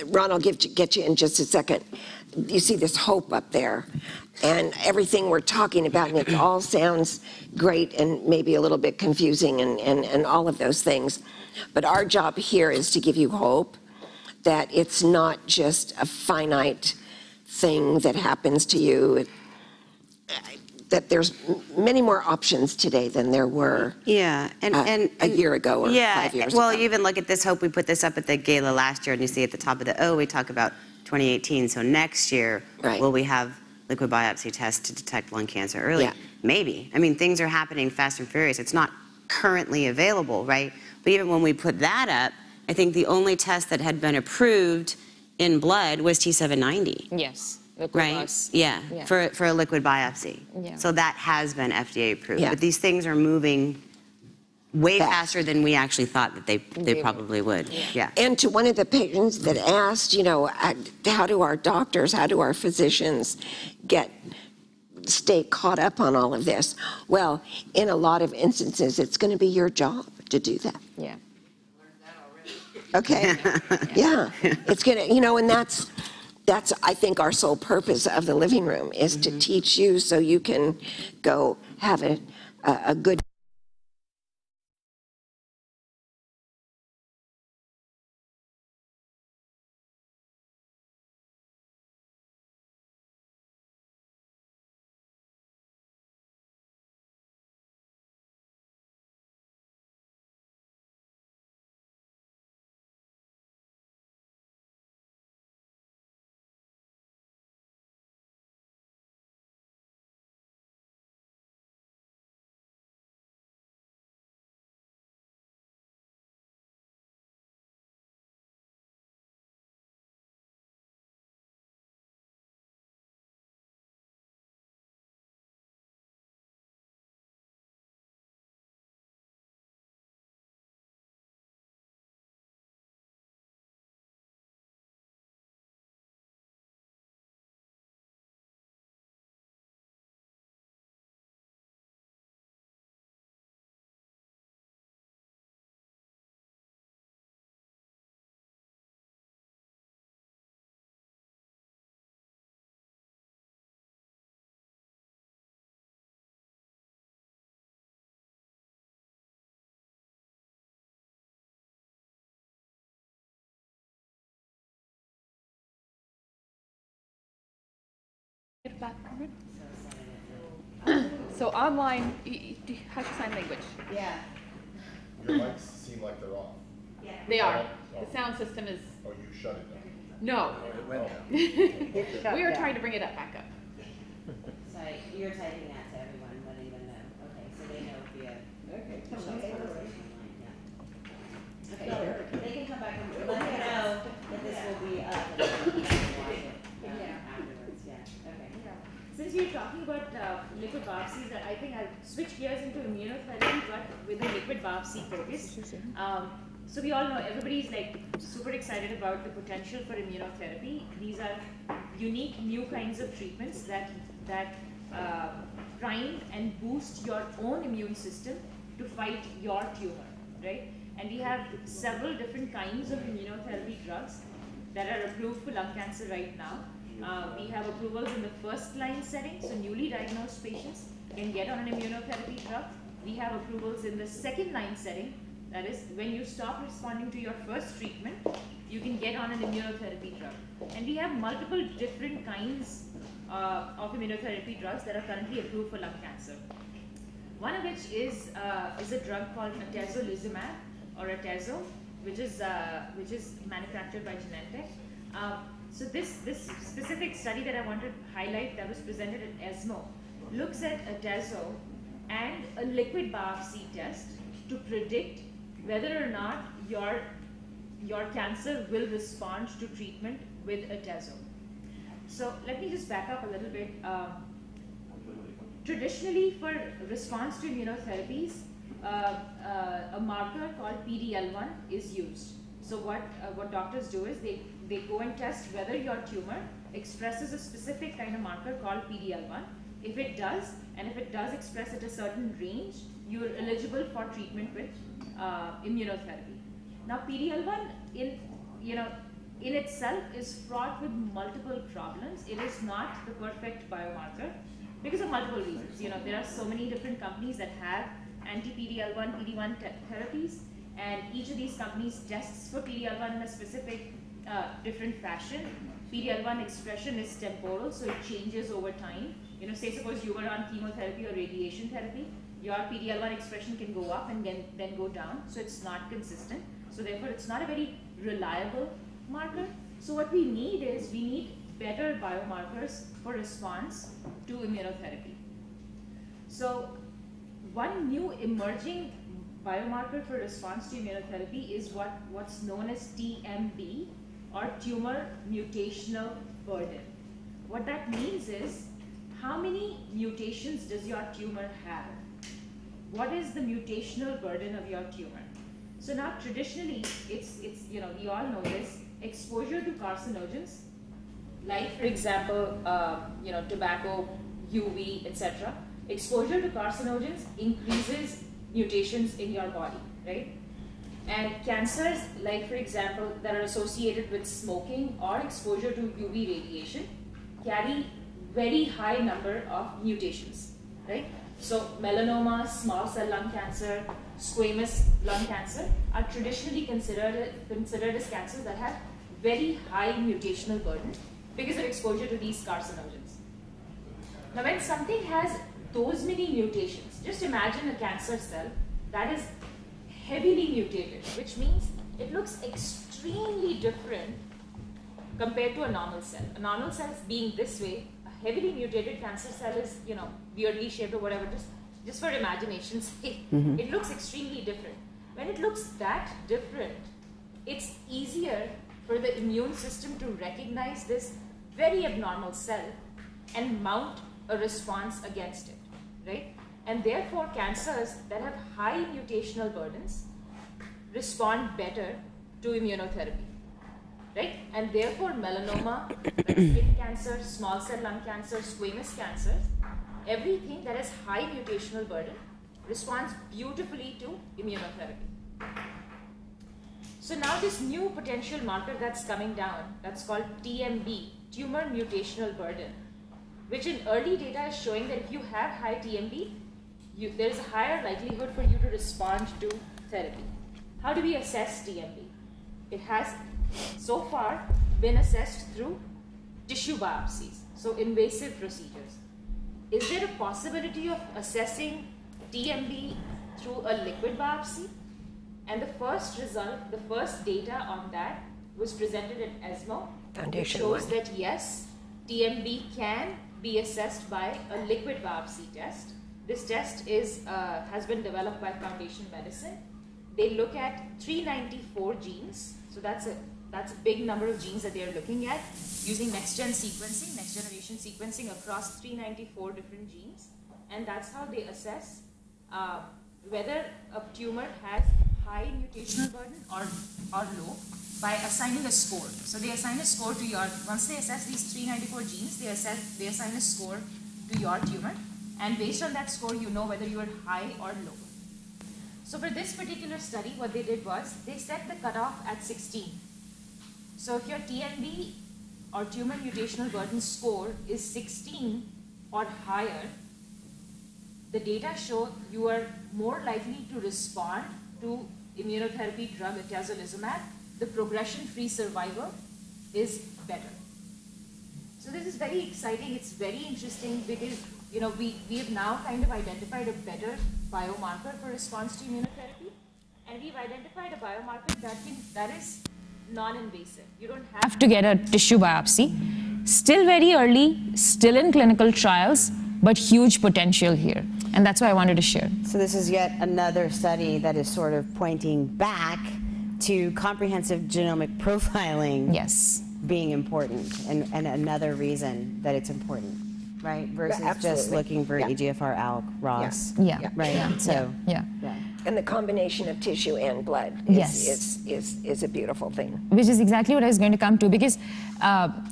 Ron, I'll get you in just a second. You see this hope up there and everything we're talking about, and it all sounds great and maybe a little bit confusing and all of those things. But our job here is to give you hope that it's not just a finite thing that happens to you, that there's many more options today than there were and a year ago or 5 years well, ago. you even look at this hope. We put this up at the gala last year, and you see at the top of we talk about 2018. So next year, will we have liquid biopsy tests to detect lung cancer early? Yeah. Maybe. I mean, things are happening fast and furious. It's not currently available, right? But even when we put that up, I think the only test that had been approved in blood was T790. Yes. Right? Yeah, for a liquid biopsy. Yeah. So that has been FDA approved. Yeah. But these things are moving way faster than we actually thought that they probably would. Yeah. And to one of the patients that asked, how do our physicians stay caught up on all of this? Well, in a lot of instances, it's going to be your job to do that. Yeah. Okay. Yeah. It's going to, and that's I think our sole purpose of the living room is to teach you so you can go have a good So online, you have to sign language. Yeah. Your mics seem like they're off. They are. The sound system is. Oh, you shut it down. No. It went down. We were trying to bring it up back up. So you're typing that to everyone, letting them know. Okay, so they know via. Okay. Okay, perfect. They can come back and let me know that this will be up and afterwards. Yeah. Okay. Since we're talking about liquid biopsies, I think I'll switch gears into immunotherapy, but with a liquid biopsy focus. So we all know everybody's like super excited about the potential for immunotherapy. These are unique new kinds of treatments that prime and boost your own immune system to fight your tumor, right? And we have several different kinds of immunotherapy drugs that are approved for lung cancer right now. We have approvals in the first line setting, so newly diagnosed patients can get on an immunotherapy drug. We have approvals in the second line setting, that is when you stop responding to your first treatment, you can get on an immunotherapy drug. And we have multiple different kinds of immunotherapy drugs that are currently approved for lung cancer. One of which is a drug called atezolizumab, or Atezo, which is manufactured by Genentech. So this specific study that I want to highlight that was presented at ESMO looks at Atezo and a liquid biopsy test to predict whether or not your cancer will respond to treatment with Atezo. So let me just back up a little bit. Traditionally, for response to immunotherapies, a marker called PD-L1 is used. So what doctors do is they go and test whether your tumor expresses a specific kind of marker called PD-L1. If it does, and if it does express at a certain range, you are eligible for treatment with immunotherapy. Now, PD-L1 in itself is fraught with multiple problems. It is not the perfect biomarker because of multiple reasons. There are so many different companies that have anti-PD-L1, PD-1 therapies, and each of these companies tests for PD-L1 in a specific different fashion. PD-L1 expression is temporal, so it changes over time. Say suppose you were on chemotherapy or radiation therapy, your PD-L1 expression can go up and then go down, so it's not consistent. So therefore, it's not a very reliable marker. So what we need better biomarkers for response to immunotherapy. So one new emerging biomarker for response to immunotherapy is what's known as TMB, or tumor mutational burden. What that means is, how many mutations does your tumor have? What is the mutational burden of your tumor? So now traditionally, it's we all know this, exposure to carcinogens, like for example, tobacco, UV, etc. Exposure to carcinogens increases mutations in your body, right? And cancers, like for example, that are associated with smoking or exposure to UV radiation, carry very high number of mutations, right? So melanoma, small cell lung cancer, squamous lung cancer are traditionally considered as cancers that have very high mutational burden because of exposure to these carcinogens. Now when something has those many mutations, just imagine a cancer cell that is heavily mutated, which means it looks extremely different compared to a normal cell. A normal cell is being this way, a heavily mutated cancer cell is, weirdly shaped or whatever, just for imagination's sake. It looks extremely different. When it looks that different, it's easier for the immune system to recognize this very abnormal cell and mount a response against it, right? And therefore, cancers that have high mutational burdens respond better to immunotherapy, right? And therefore, melanoma, skin cancer, small cell lung cancer, squamous cancers, everything that has high mutational burden responds beautifully to immunotherapy. So now this new potential marker that's coming down, that's called TMB, tumor mutational burden, which in early data is showing that if you have high TMB, there is a higher likelihood for you to respond to therapy. How do we assess TMB? It has so far been assessed through tissue biopsies, so invasive procedures. Is there a possibility of assessing TMB through a liquid biopsy? And the first result, the first data on that was presented at ESMO. It shows that yes, TMB can be assessed by a liquid biopsy test. This test has been developed by Foundation Medicine. they look at 394 genes. So that's a big number of genes that they are looking at using next-gen sequencing, next-generation sequencing across 394 different genes. And that's how they assess whether a tumor has high mutational burden or low by assigning a score. So they assign a score to your, once they assess these 394 genes, they assign a score to your tumor. And based on that score, you know whether you are high or low. So for this particular study, what they did was they set the cutoff at 16. So if your TMB or tumor mutational burden score is 16 or higher, the data show you are more likely to respond to immunotherapy drug atezolizumab. The progression-free survival is better. So this is very exciting. It's very interesting because we have now kind of identified a better biomarker for response to immunotherapy, and we've identified a biomarker that is non-invasive. You don't have To get a tissue biopsy. Still very early, still in clinical trials, but huge potential here. And that's why I wanted to share. So this is yet another study that is sort of pointing back to comprehensive genomic profiling being important, and another reason that it's important, right? Versus just looking for EGFR, ALK, ROS. Right? Yeah. And the combination of tissue and blood is a beautiful thing. Which is exactly what I was going to come to, because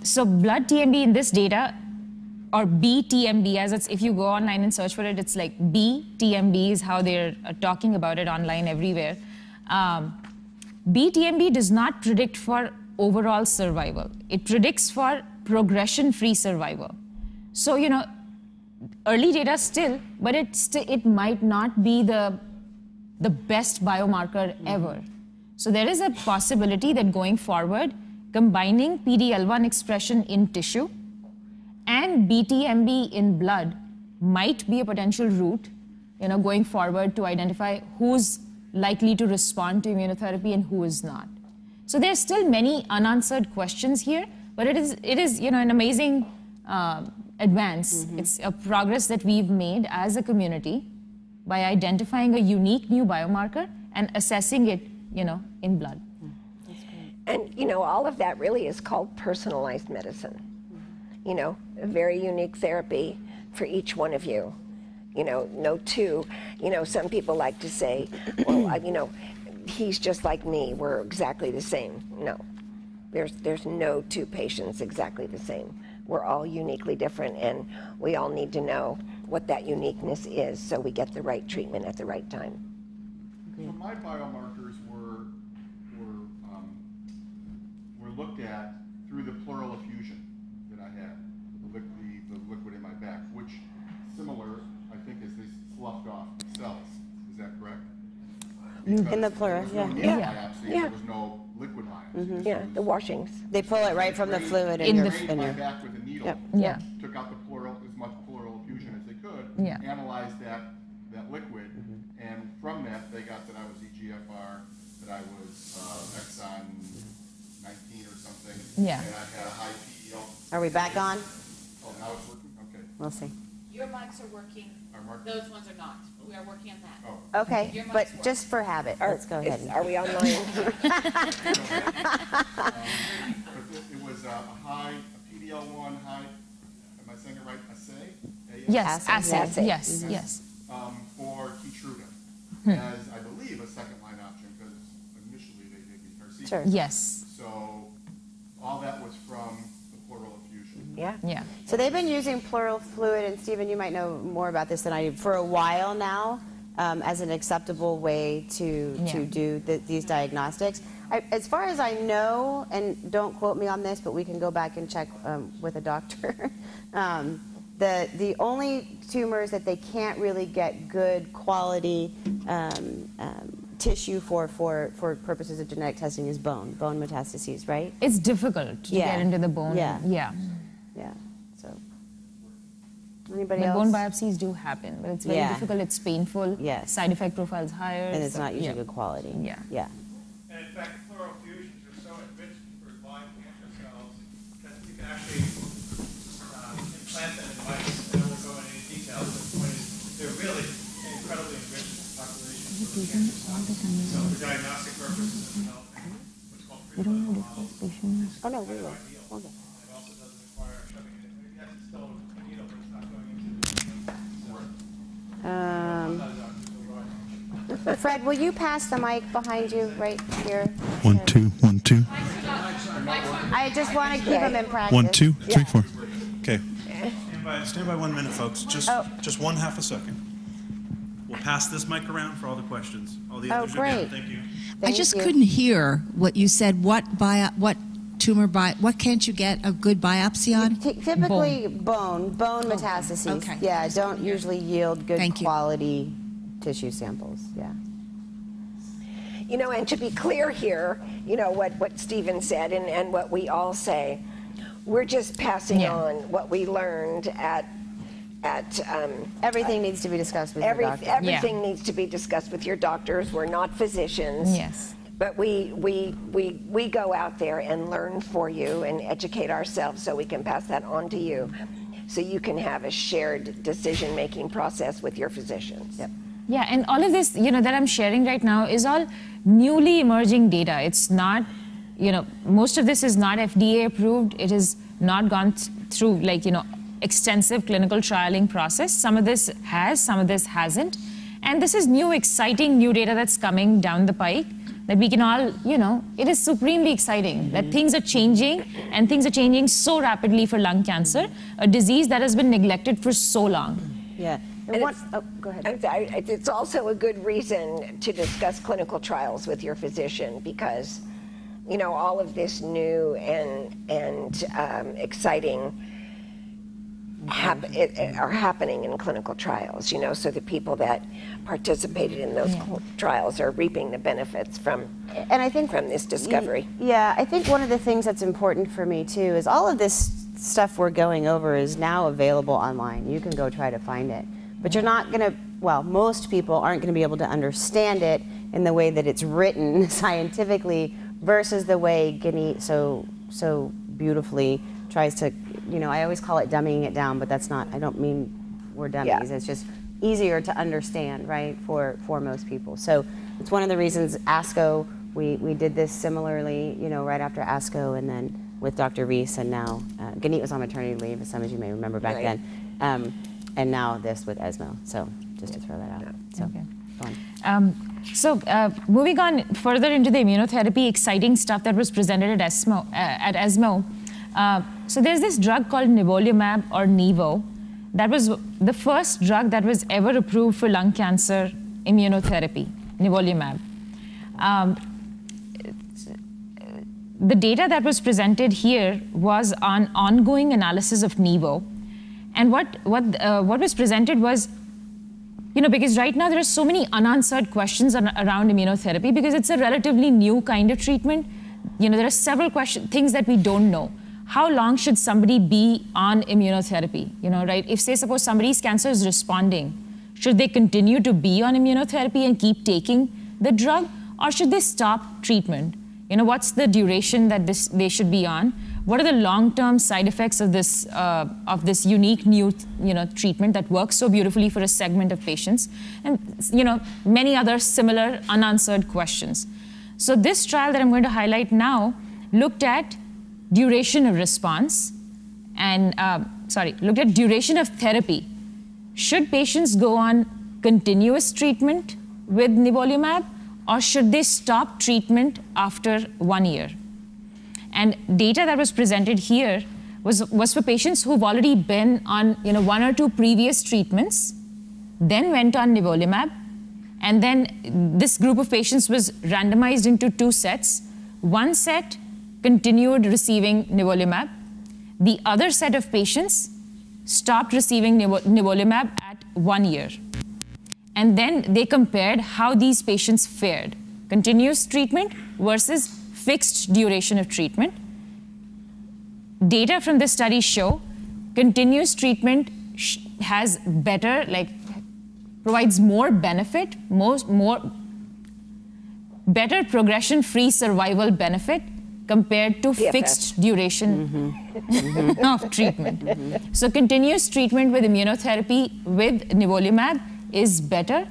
so blood TMB in this data, or BTMB, as it's, if you go online and search for it, it's like BTMB is how they're talking about it online everywhere. BTMB does not predict for overall survival. It predicts for progression-free survival. So, early data still, but it might not be the best biomarker ever. So there is a possibility that going forward, combining PD-L1 expression in tissue and BTMB in blood might be a potential route, going forward to identify who's likely to respond to immunotherapy and who is not. So there's still many unanswered questions here, but it is an amazing advance. It's a progress that we've made as a community by identifying a unique new biomarker and assessing it, in blood. And, all of that really is called personalized medicine. A very unique therapy for each one of you. No two. Some people like to say, well, he's just like me. We're exactly the same. No, there's no two patients exactly the same. We're all uniquely different, and we all need to know what that uniqueness is so we get the right treatment at the right time. So my biomarkers were looked at through the pleural effusion that I had, the liquid in my back, which similar, I think, is they sloughed off the cells. Is that correct? In the pleural, There was no needle biopsy, there was no liquid biopsy. Yeah, the washings. They pull it right from the fluid in your my back with a needle. Took out the pleural, as much pleural effusion as they could. Analyzed that liquid, and from that they got that I was EGFR, that I was exon 19 or something. And I had a high PDL. Are we back on? Oh, now it's working. Okay. We'll see. Your mics are working. Those ones are not. We are working on that. Oh. Okay, Your mics but work. just for habit, let's go ahead. Are we online? But it was a PD-L1 high, am I saying it right, assay? Yes, assay. Yes. For Keytruda, as I believe a second-line option, because initially they gave me Tarceva. Sure. Yes. So all that was from the pleural effusion. Yeah. So they've been using pleural fluid, and Stephen, you might know more about this than I do, for a while now, as an acceptable way to do these diagnostics. As far as I know, and don't quote me on this, but we can go back and check with a doctor, the only tumors that they can't really get good quality tissue for purposes of genetic testing is bone metastases, right? It's difficult to get into the bone. Yeah. So, anybody else? Bone biopsies do happen, but it's very difficult. It's painful. Yes. Side effect profile is higher. And it's not usually good quality. Yeah. And in fact, pleural fusions are so enriched for live cancer cells that you can actually implant them in mice. I won't go into any details, but the point is they're really incredibly enriched populations for cancer cells. So Oh, no, we will. We'll get It also doesn't require shoving it in. Yes, it's still a needle, but it's not going into the Fred, will you pass the mic behind you right here? 1, 2, 1, 2. I just want to keep them in practice. 1, 2, 3, 4. Okay. Stand by 1 minute, folks. Just 1/2 a second. We'll pass this mic around for all the questions. All the others are good. Thank you. I just couldn't hear what you said. What can't you get a good biopsy on? Typically bone metastases. Okay. Yeah, don't usually yield good quality tissue samples. Yeah. You know, and to be clear here, you know, what Stephen said and what we all say, we're just passing on what we learned at everything needs to be discussed with your doctor. Everything needs to be discussed with your doctors. We're not physicians. Yes. But we go out there and learn for you and educate ourselves so we can pass that on to you, so you can have a shared decision-making process with your physicians. Yep. Yeah, and all of this, you know, that I'm sharing right now is all newly emerging data. It's not, you know, most of this is not FDA approved. It has not gone through, like, you know, extensive clinical trialing process. Some of this has, some of this hasn't. And this is new, exciting new data that's coming down the pike that we can all, you know, it is supremely exciting that things are changing, and things are changing so rapidly for lung cancer, a disease that has been neglected for so long. Yeah. Go ahead. I'm sorry. It's also a good reason to discuss clinical trials with your physician, because, you know, all of this new and exciting are happening in clinical trials, you know, so the people that participated in those trials are reaping the benefits from this discovery. Yeah, I think one of the things that's important for me too is all of this stuff we're going over is now available online. You can go try to find it, but you're not going to, well, most people aren't going to be able to understand it in the way that it's written scientifically versus the way Guneet so beautifully tries to, you know, I always call it dumbing it down, but that's not, I don't mean we're dummies. It's just easier to understand, right, for most people. So it's one of the reasons ASCO, we did this similarly, you know, right after ASCO, and then with Dr. Reese, and now Guneet was on maternity leave, as some of you may remember back then, and now this with ESMO. So just to throw that out. So fun. Moving on further into the immunotherapy, exciting stuff that was presented at ESMO. So there's this drug called nivolumab, or Nivo. That was the first drug that was ever approved for lung cancer immunotherapy, nivolumab. The data that was presented here was on ongoing analysis of Nivo. And what was presented was, you know, because right now there are so many unanswered questions around immunotherapy because it's a relatively new kind of treatment. You know, there are several things that we don't know. How long should somebody be on immunotherapy? You know, right? If, say, suppose somebody's cancer is responding, should they continue to be on immunotherapy and keep taking the drug, or should they stop treatment? You know, what's the duration that they should be on? What are the long-term side effects of this unique new, you know, treatment that works so beautifully for a segment of patients? And, you know, many other similar unanswered questions. So this trial that I'm going to highlight now looked at duration of response and, looked at duration of therapy. Should patients go on continuous treatment with nivolumab, or should they stop treatment after 1 year? And data that was presented here was for patients who've already been on, you know, 1 or 2 previous treatments, then went on nivolumab, and then this group of patients was randomized into 2 sets. One set continued receiving nivolumab. The other set of patients stopped receiving nivolumab at 1 year. And then they compared how these patients fared, continuous treatment versus fixed duration of treatment. Data from this study show continuous treatment has better, provides more benefit, better progression-free survival benefit compared to fixed duration of treatment. So continuous treatment with immunotherapy with nivolumab is better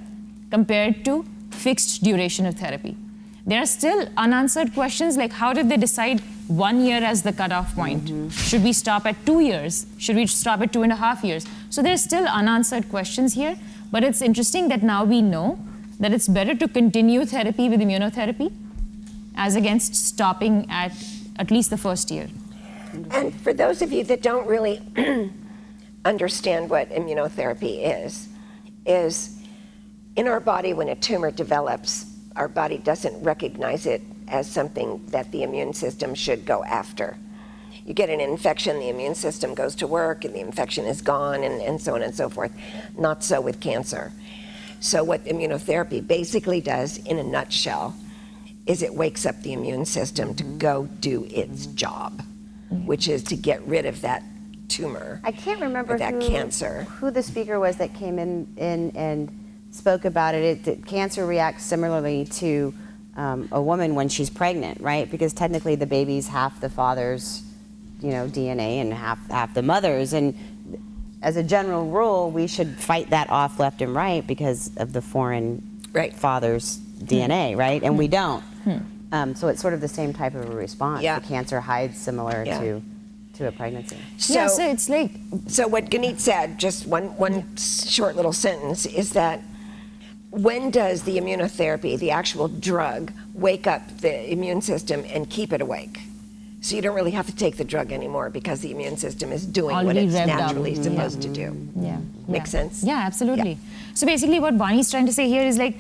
compared to fixed duration of therapy. there are still unanswered questions like how did they decide 1 year as the cutoff point? Should we stop at 2 years? Should we stop at 2.5 years? So there's still unanswered questions here, but it's interesting that now we know that it's better to continue therapy with immunotherapy as against stopping at least the first year. And for those of you that don't really understand what immunotherapy is in our body when a tumor develops, our body doesn't recognize it as something that the immune system should go after. You get an infection, the immune system goes to work, and the infection is gone, and so on and so forth. Not so with cancer. So what immunotherapy basically does, in a nutshell, is it wakes up the immune system to go do its job, which is to get rid of that tumor. I can't remember cancer. Who the speaker was that came in and spoke about it. Cancer reacts similarly to a woman when she's pregnant, right? Because technically the baby's half the father's, DNA and half the mother's. And as a general rule, we should fight that off left and right because of the foreign father's DNA, right? And we don't. So it's sort of the same type of a response. The cancer hides similar to a pregnancy. So it's like... So what Guneet said, just one short little sentence, is that when does the immunotherapy, the actual drug, wake up the immune system and keep it awake? So you don't really have to take the drug anymore because the immune system is doing what it's naturally supposed to do. Makes sense? Yeah, absolutely. So basically what Bonnie's trying to say here is like,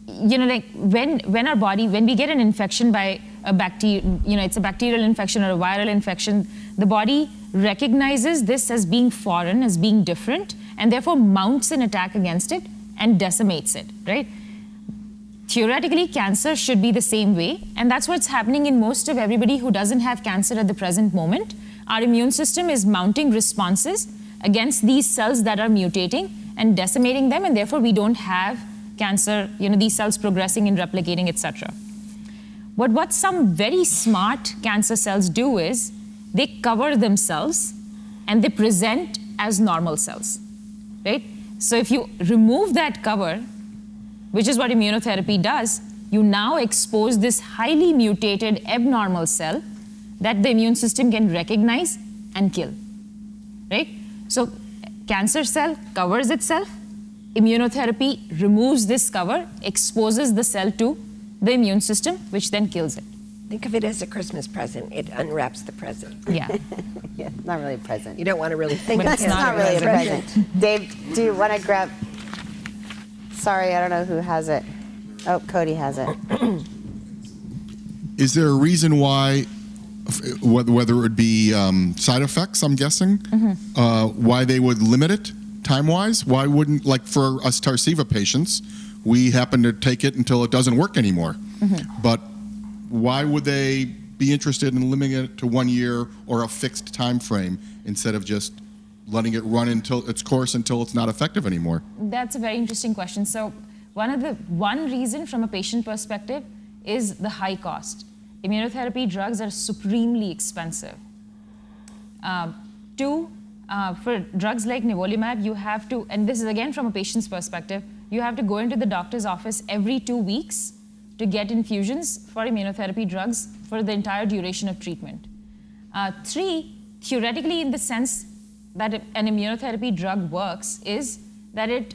when our body, when we get an infection by a bacteria, it's a bacterial infection or a viral infection, the body recognizes this as being foreign, as being different, and therefore mounts an attack against it and decimates it, right? Theoretically, cancer should be the same way, and that's what's happening in most of everybody who doesn't have cancer at the present moment. Our immune system is mounting responses against these cells that are mutating and decimating them, and therefore we don't have cancer, these cells progressing and replicating, etc. But what some very smart cancer cells do is they cover themselves and they present as normal cells, right? So if you remove that cover, which is what immunotherapy does, you now expose this highly mutated abnormal cell that the immune system can recognize and kill, right? So cancer cell covers itself, immunotherapy removes this cover, exposes the cell to the immune system, which then kills it. Think of it as a Christmas present. It unwraps the present. Yeah. It's not really a present. You don't want to really think But of it's it not really a as present. Dave, do you want to grab... Sorry, I don't know who has it. Oh, Cody has it. Is there a reason why, whether it would be side effects, I'm guessing, why they would limit it time-wise? Why wouldn't, like for us Tarceva patients, we happen to take it until it doesn't work anymore. But why would they be interested in limiting it to 1 year or a fixed time frame instead of just letting it run until its course until it's not effective anymore? That's a very interesting question. So one reason from a patient perspective is the high cost. Immunotherapy drugs are supremely expensive. Two, for drugs like nivolumab, you have to, and this is again from a patient's perspective, you have to go into the doctor's office every 2 weeks to get infusions for immunotherapy drugs for the entire duration of treatment. Three, theoretically in the sense that an immunotherapy drug works is that it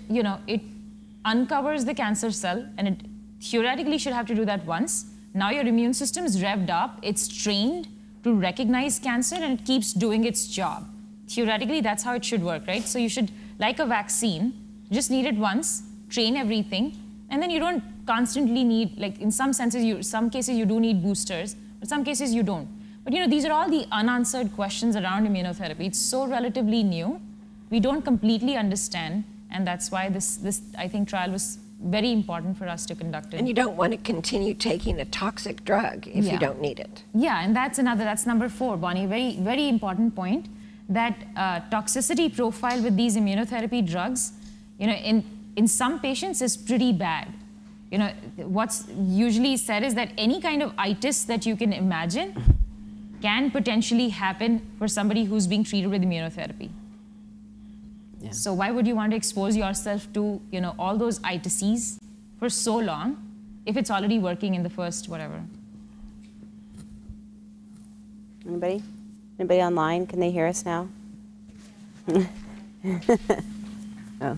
uncovers the cancer cell, and it theoretically should have to do that once. Now your immune system is revved up, it's trained to recognize cancer, and it keeps doing its job. Theoretically, that's how it should work, right? So you should, like a vaccine, just need it once, train everything, and then you don't constantly need, like in some senses, some cases you do need boosters, but some cases you don't. But these are all the unanswered questions around immunotherapy. It's so relatively new. We don't completely understand, and that's why this I think, trial was very important for us to conduct it. And you don't want to continue taking a toxic drug if you don't need it. Yeah, and that's number 4, Bonnie. Very, very important point, that toxicity profile with these immunotherapy drugs, in some patients is pretty bad. What's usually said is that any kind of itis that you can imagine can potentially happen for somebody who's being treated with immunotherapy. Yeah. So why would you want to expose yourself to all those itises for so long if it's already working in the first whatever. Anybody? Anybody online? Can they hear us now? Oh.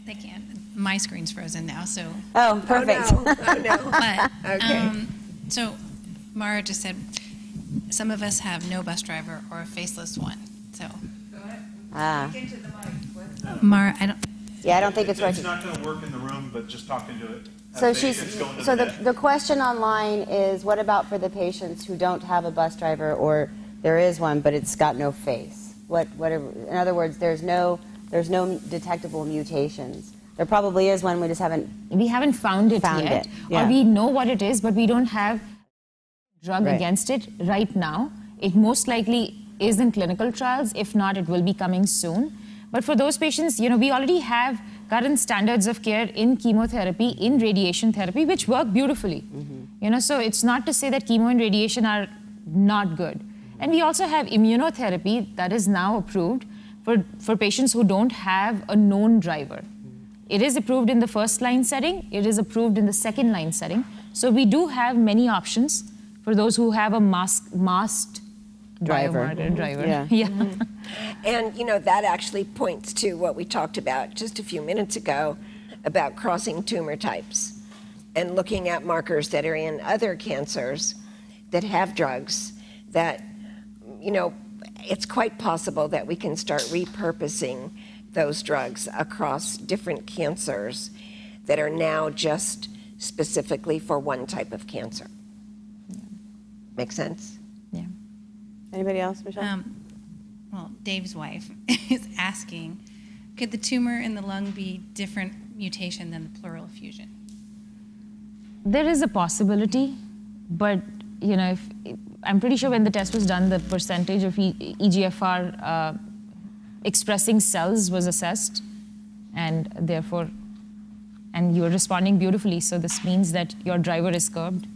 They can't. My screen's frozen now, so. Oh, perfect. Oh, no. Oh, no. But, Okay. so Mara just said, some of us have no bus driver or a faceless one, so. Ah. Mara, I don't. Yeah, I don't think it's It's working. not going to work in the room, but just talking to it. So It's she's, going to so the the, net. the question online is, what about for the patients who don't have a bus driver, or there is one, but it's got no face? Whatever, in other words, there's no detectable mutations. There probably is one, we just haven't found it yet. Yeah. Or we know what it is, but we don't have drug Right. against it right now. It most likely is in clinical trials. If not, it will be coming soon. But for those patients, we already have current standards of care in chemotherapy, in radiation therapy, which work beautifully. So it's not to say that chemo and radiation are not good. And we also have immunotherapy that is now approved for patients who don't have a known driver. It is approved in the first line setting. It is approved in the second line setting. So we do have many options for those who have a masked biomarker driver. Yeah. And, that actually points to what we talked about just a few minutes ago about crossing tumor types and looking at markers that are in other cancers that have drugs that, it's quite possible that we can start repurposing those drugs across different cancers that are now just specifically for one type of cancer. Make sense? Yeah. Anybody else, Michelle? Well, Dave's wife is asking, could the tumor in the lung be different mutation than the pleural effusion? There is a possibility, but I'm pretty sure when the test was done, the percentage of EGFR expressing cells was assessed, and therefore, you are responding beautifully. So this means that your driver is curbed.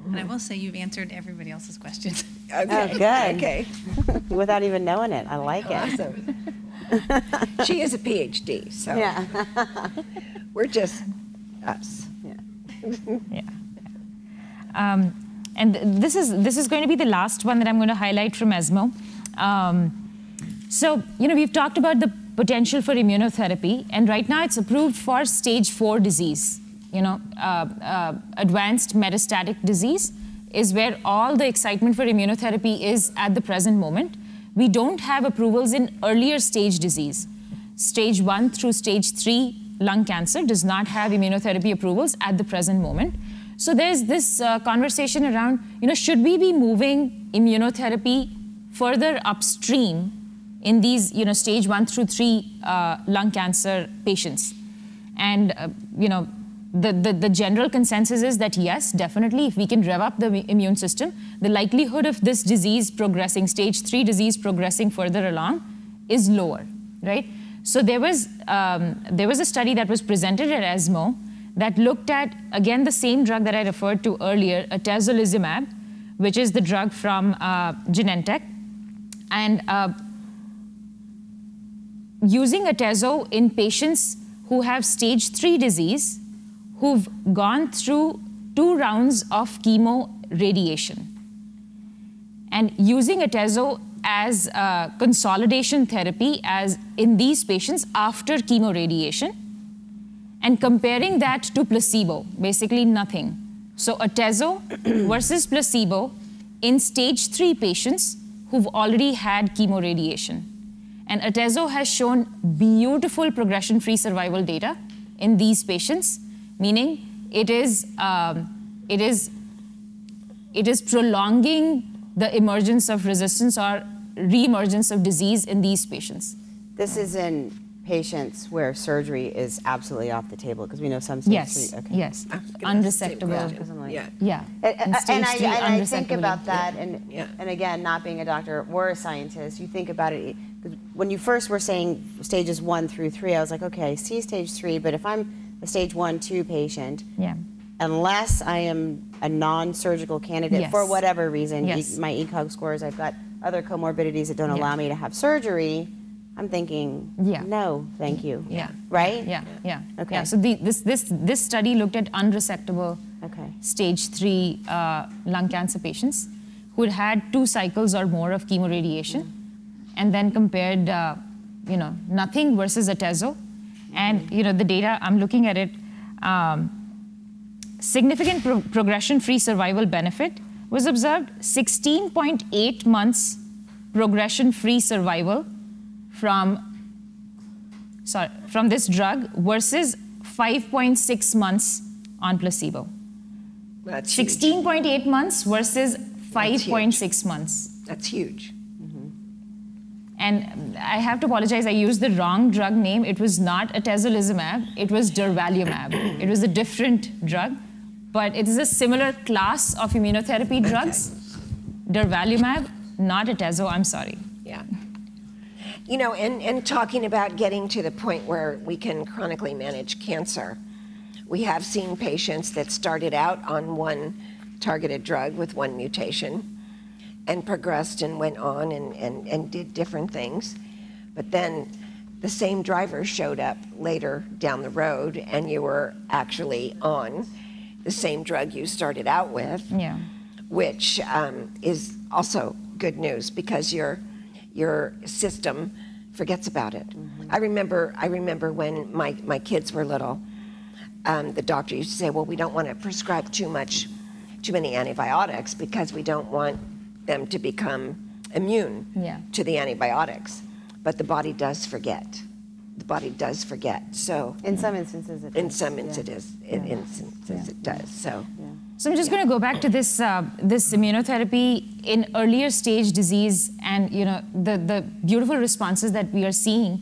And I will say you've answered everybody else's questions. Okay. Oh, good. Okay. Without even knowing it. I like it. Awesome. She is a PhD, so yeah. We're just us. Yeah. And this is going to be the last one that I'm going to highlight from ESMO. So, we've talked about the potential for immunotherapy, and right now it's approved for stage 4 disease. Advanced metastatic disease is where all the excitement for immunotherapy is at the present moment. We don't have approvals in earlier stage disease. Stage 1 through stage 3 lung cancer does not have immunotherapy approvals at the present moment. So there's this conversation around, should we be moving immunotherapy further upstream in these, stage 1 through 3 lung cancer patients? And, the general consensus is that yes, definitely, if we can rev up the immune system, the likelihood of this disease progressing, stage 3 disease progressing further along is lower, right? So there was a study that was presented at ESMO that looked at, again, the same drug that I referred to earlier, atezolizumab, which is the drug from Genentech. And using atezo in patients who have stage 3 disease, who've gone through 2 rounds of chemo radiation. And using atezo as consolidation therapy as in these patients after chemo radiation, and comparing that to placebo, basically nothing. So atezo versus placebo in stage 3 patients who've already had chemo radiation. And atezo has shown beautiful progression-free survival data in these patients, meaning it is prolonging the emergence of resistance or re-emergence of disease in these patients. This is in patients where surgery is absolutely off the table, because we know some stage 3. Okay. Yes, unresectable. Yeah. And stage 3, I think about unresectable. that, and again, not being a doctor or a scientist, you think about it, 'cause when you first were saying stages 1 through 3, I was like, okay, I see stage 3, but if I'm a stage 1, 2 patient, unless I am a non-surgical candidate for whatever reason, my ECOG scores, I've got other comorbidities that don't allow me to have surgery, I'm thinking, Yeah. no, thank you. Yeah. Right? Yeah. Okay. Yeah. So this study looked at unresectable stage 3 lung cancer patients who had had 2 cycles or more of chemoradiation, and then compared, nothing versus atezo. And the data, I'm looking at it, significant progression-free survival benefit was observed. 16.8 months progression-free survival from this drug versus 5.6 months on placebo. That's 16.8 months versus 5.6 months. That's huge. And I have to apologize, I used the wrong drug name. It was not atezolizumab, it was durvalumab. It was a different drug, but it is a similar class of immunotherapy drugs. Durvalumab, not atezo, I'm sorry. Yeah. And talking about getting to the point where we can chronically manage cancer, we have seen patients that started out on one targeted drug with one mutation and progressed and went on and did different things. But then the same driver showed up later down the road and you were actually on the same drug you started out with, which is also good news because your system forgets about it. I remember when my kids were little, the doctor used to say, well, we don't want to prescribe too many antibiotics because we don't want them to become immune to the antibiotics. But the body does forget. The body does forget. So in some instances it does. In some instances it does. So I'm just going to go back to this immunotherapy in earlier stage disease and the beautiful responses that we are seeing.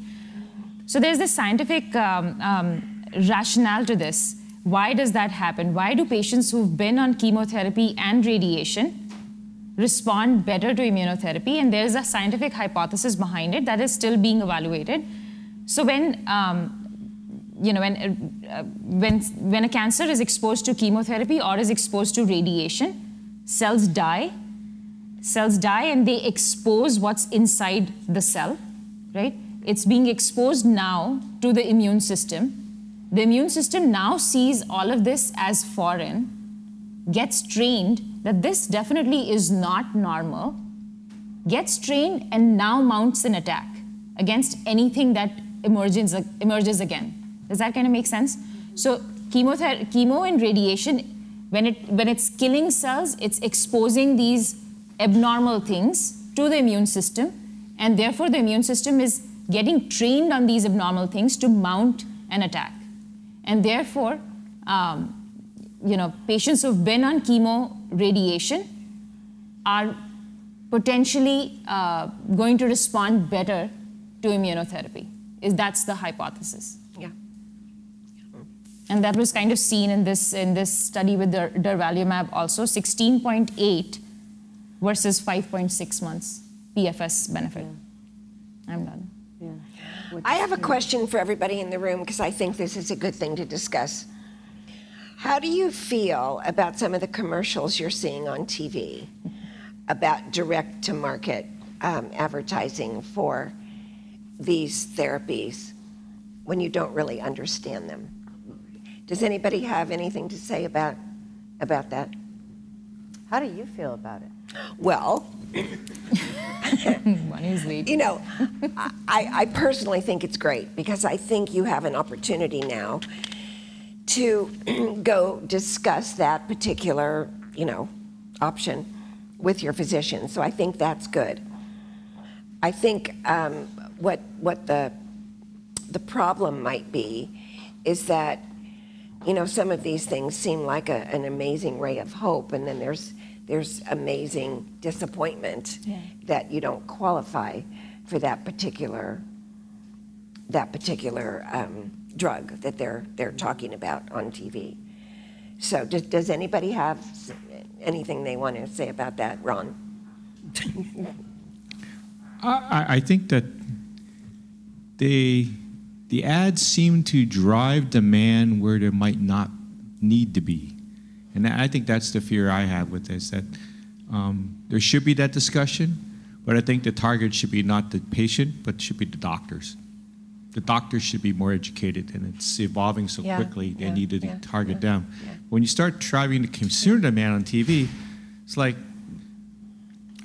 So there's this scientific rationale to this. Why does that happen? Why do patients who've been on chemotherapy and radiation respond better to immunotherapy? And there's a scientific hypothesis behind it that is still being evaluated. So when a cancer is exposed to chemotherapy or is exposed to radiation, cells die and they expose what's inside the cell, right? It's being exposed now to the immune system. The immune system now sees all of this as foreign, gets trained that this definitely is not normal, gets trained and now mounts an attack against anything that emerges again. Does that kind of make sense? So chemo and radiation, when it's killing cells, it's exposing these abnormal things to the immune system, and therefore the immune system is getting trained on these abnormal things to mount an attack. And therefore, patients who've been on chemo radiation are potentially going to respond better to immunotherapy. That's the hypothesis. Yeah. And that was kind of seen in this study with durvalumab also, 16.8 versus 5.6 months PFS benefit. Yeah. I'm done. Yeah. I have a question for everybody in the room because I think this is a good thing to discuss. How do you feel about some of the commercials you're seeing on TV about direct-to-market advertising for these therapies when you don't really understand them? Does anybody have anything to say about that? How do you feel about it? Well, I personally think it's great because I think you have an opportunity now to go discuss that particular, option with your physician. So I think that's good. I think what the problem might be is that, some of these things seem like an amazing ray of hope, and then there's amazing disappointment that you don't qualify for that particular drug that they're talking about on TV. So does anybody have anything they want to say about that, Ron? I think that the ads seem to drive demand where there might not need to be. And I think that's the fear I have with this, that there should be that discussion But I think the target should be not the patient, but should be the doctors. The doctors should be more educated, and it's evolving so quickly, they need to target them. When you start driving the consumer demand on TV, it's like,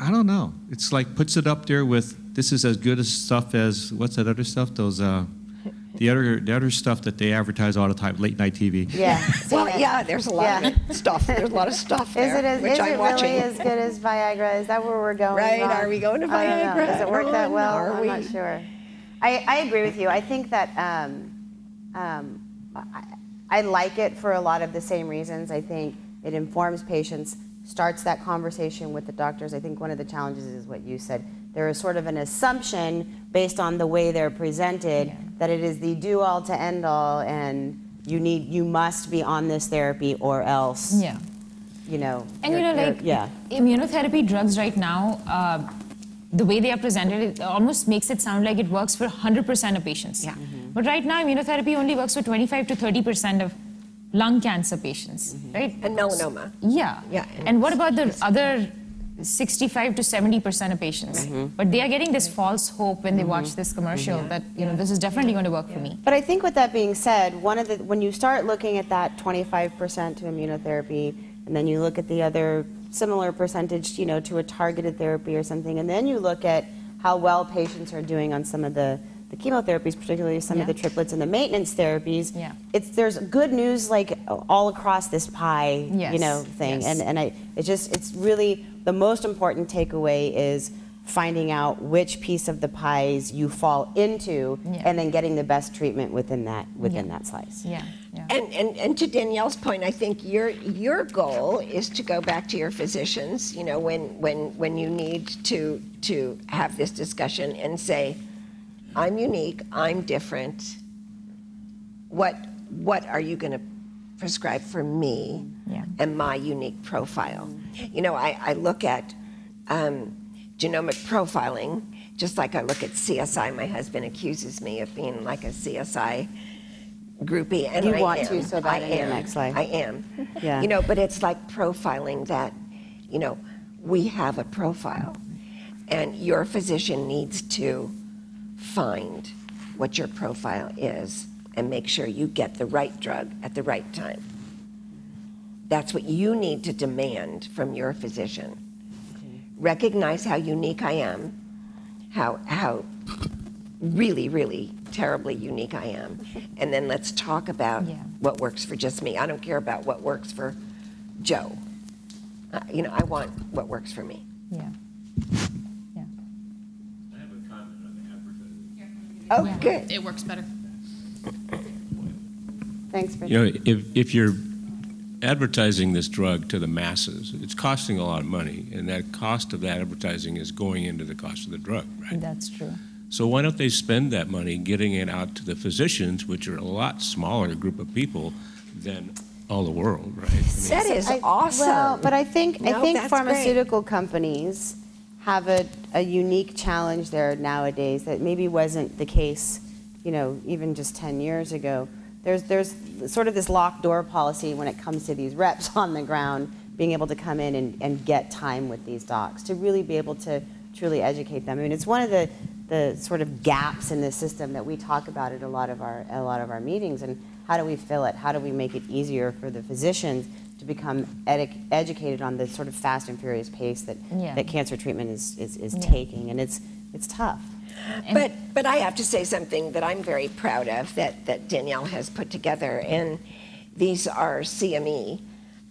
I don't know. It's like puts it up there with, this is as good as stuff as, what's that other stuff? Those, the other stuff that they advertise all the time, late night TV. Yeah. Well, yeah, there's a lot of stuff. There's a lot of stuff there, which I'm watching. Really as good as Viagra? Is that where we're going? Right, Ron? are we going to I don't know. Viagra? Does it work that well? Are I'm we? not sure. I agree with you. I think that I like it for a lot of the same reasons. I think it informs patients, starts that conversation with the doctors. I think one of the challenges is what you said. There is sort of an assumption based on the way they're presented that it is the do-all to end-all, and you must be on this therapy or else. Yeah. You know. And immunotherapy drugs right now, the way they are presented, it almost makes it sound like it works for 100% of patients. Yeah. But right now, immunotherapy only works for 25 to 30% of lung cancer patients, right? And melanoma. Yeah. And what about the other 65 to 70% of patients? But they are getting this false hope when they watch this commercial that, this is definitely going to work for me. But I think with that being said, when you start looking at that 25% to immunotherapy, and then you look at the other similar percentage, to a targeted therapy or something, and then you look at how well patients are doing on some of the chemotherapies, particularly some of the triplets and the maintenance therapies. There's good news like all across this pie, thing. Yes. And it's really the most important takeaway is finding out which piece of the pies you fall into, and then getting the best treatment within that slice. And to Danielle's point, I think your goal is to go back to your physicians, when you need to have this discussion and say, I'm unique, I'm different. What are you going to prescribe for me and my unique profile? I look at genomic profiling, just like I look at CSI. My husband accuses me of being like a CSI groupie, and You I want am. to so bad in your next life. I am. Yeah. But it's like profiling that, we have a profile, and your physician needs to find what your profile is and make sure you get the right drug at the right time. That's what you need to demand from your physician. Recognize how unique I am, how really, really terribly unique I am, and then let's talk about what works for just me. I don't care about what works for Joe. I want what works for me. I have a comment on the advertising. Oh, good. It works better. Thanks, Bridget. If you're advertising this drug to the masses, it's costing a lot of money, and that cost of that advertising is going into the cost of the drug, right? That's true. So why don't they spend that money getting it out to the physicians, which are a lot smaller group of people than all the world, right? That is awesome. Well, but I think that's pharmaceutical companies have a unique challenge there nowadays that maybe wasn't the case, even just 10 years ago. There's sort of this locked door policy when it comes to these reps on the ground being able to come in and get time with these docs to really be able to truly educate them. I mean, it's one of the sort of gaps in the system that we talk about at a lot of our meetings. And how do we fill it? How do we make it easier for the physicians to become educated on the sort of fast and furious pace that cancer treatment is taking? And it's tough. But I have to say something that I'm very proud of that Danielle has put together, and these are CME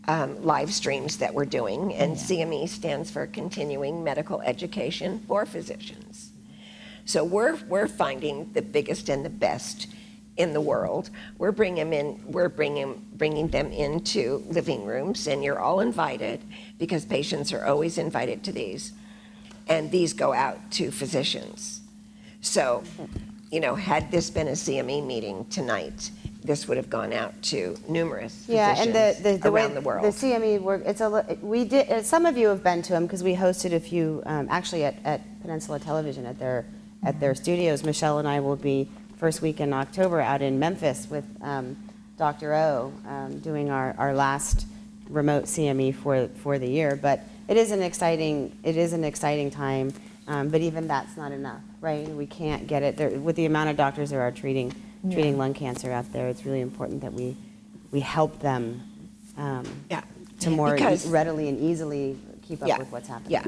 live streams that we're doing, and CME stands for Continuing Medical Education for Physicians. So we're finding the biggest and the best in the world. We're bringing them into living rooms, and you're all invited because patients are always invited to these, and these go out to physicians. So, had this been a CME meeting tonight, this would have gone out to numerous physicians and the around way the world. the CME work, we did. Some of you have been to them because we hosted a few actually at Peninsula Television at their studios. Michelle and I will be first week in October out in Memphis with Dr. O doing our last remote CME for the year. But it is an exciting time. But even that's not enough, right? We can't get it there. With the amount of doctors there are treating lung cancer out there, it's really important that we help them to more readily and easily keep up with what's happening.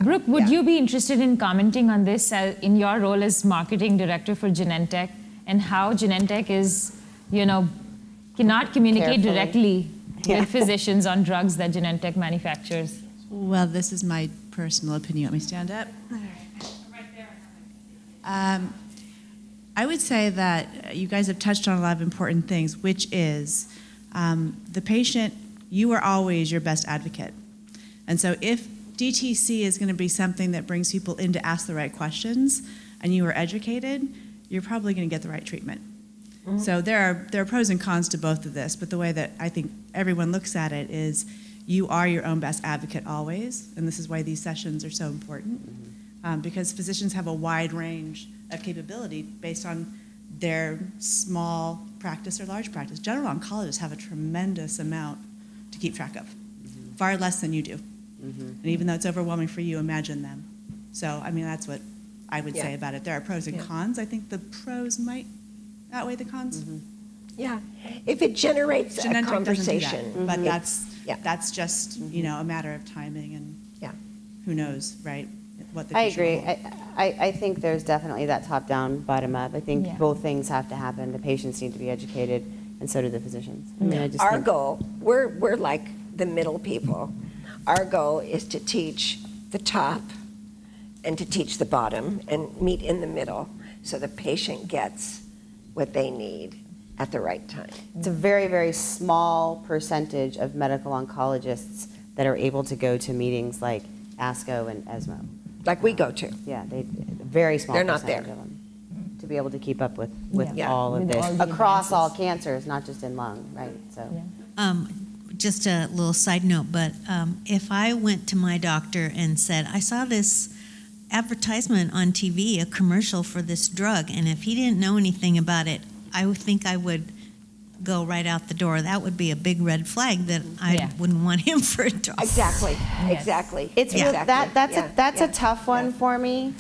Brooke, would you be interested in commenting on this in your role as marketing director for Genentech, and how Genentech is, cannot communicate directly with physicians on drugs that Genentech manufactures? Well, this is my personal opinion. Let me stand up. I would say that you guys have touched on a lot of important things, which is the patient, you are always your best advocate. And so if DTC is going to be something that brings people in to ask the right questions, and you are educated, you're probably going to get the right treatment. Mm-hmm. So there are pros and cons to both of this, but the way that I think everyone looks at it is you are your own best advocate always, and this is why these sessions are so important, because physicians have a wide range of capability based on their small practice or large practice. General oncologists have a tremendous amount to keep track of, far less than you do. And even though it's overwhelming for you, imagine them. So, I mean, that's what I would say about it. There are pros and cons. I think the pros might outweigh the cons. Yeah, if it generates a Genentech conversation. doesn't do that, but that's just, a matter of timing and who knows, right? What the I future agree. will hold. I think there's definitely that top-down, bottom-up. I think both things have to happen. The patients need to be educated, and so do the physicians. I mean, I just Our think- goal, we're like the middle people. Our goal is to teach the top and to teach the bottom and meet in the middle so the patient gets what they need at the right time. It's a very, very small percentage of medical oncologists that are able to go to meetings like ASCO and ESMO. Like we go to. Yeah, very small They're not percentage there. of them. To be able to keep up with Yeah. all of With this, all the across all advances. cancers, not just in lung, right? So. Just a little side note, but if I went to my doctor and said, I saw this advertisement on TV, a commercial for this drug, and if he didn't know anything about it, I would think I would go right out the door. That would be a big red flag that I wouldn't want him for a dog. Exactly, exactly. It's exactly. that's a tough one for me,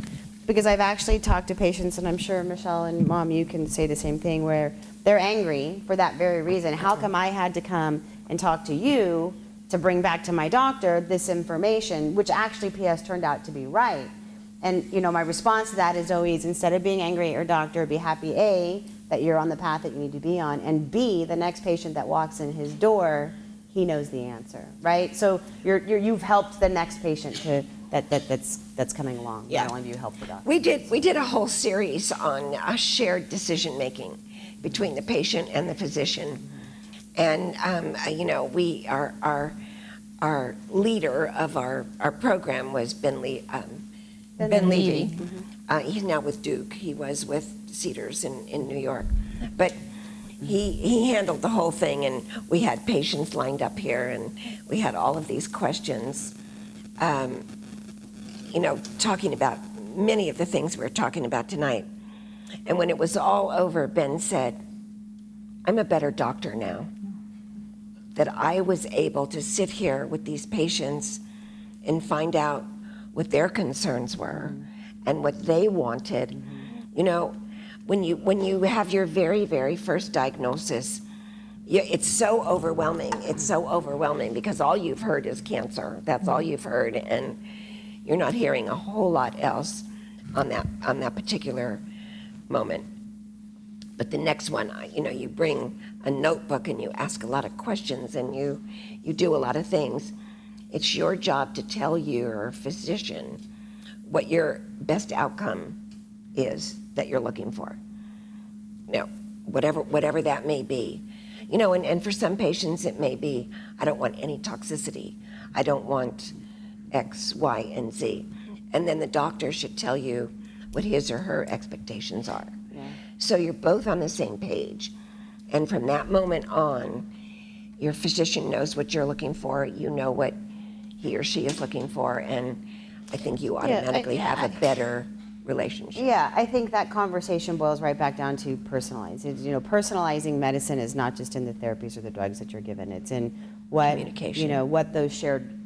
because I've actually talked to patients, and I'm sure Michelle and Mom, you can say the same thing, where they're angry for that very reason. How come I had to come and talk to you to bring back to my doctor this information, which actually PS turned out to be right? And my response to that is always, instead of being angry at your doctor, be happy, A, that you're on the path that you need to be on, and B, the next patient that walks in his door, he knows the answer, right? So you've helped the next patient that's coming along. Yeah. Not only do you help the doctor. We did a whole series on shared decision making between the patient and the physician, and we our leader of our program was Ben Levy. He's now with Duke. He was with Cedars in New York, but he handled the whole thing, and we had patients lined up here, and we had all of these questions. Talking about many of the things we're talking about tonight. And when it was all over, Ben said, I'm a better doctor now. That I was able to sit here with these patients and find out what their concerns were and what they wanted. When you have your very, very first diagnosis, it's so overwhelming. It's so overwhelming because all you've heard is cancer. That's all you've heard, and you're not hearing a whole lot else on that particular moment. But the next one, you bring a notebook and you ask a lot of questions and you do a lot of things. It's your job to tell your physician what your best outcome is that you're looking for. Whatever that may be. And for some patients it may be, I don't want any toxicity. I don't want X, Y, and Z. And then the doctor should tell you what his or her expectations are. Yeah. So you're both on the same page. And from that moment on, your physician knows what you're looking for, you know what he or she is looking for, and I think you automatically have a better relationship. Yeah, I think that conversation boils right back down to personalized. Personalizing medicine is not just in the therapies or the drugs that you're given. It's in what communication. What those shared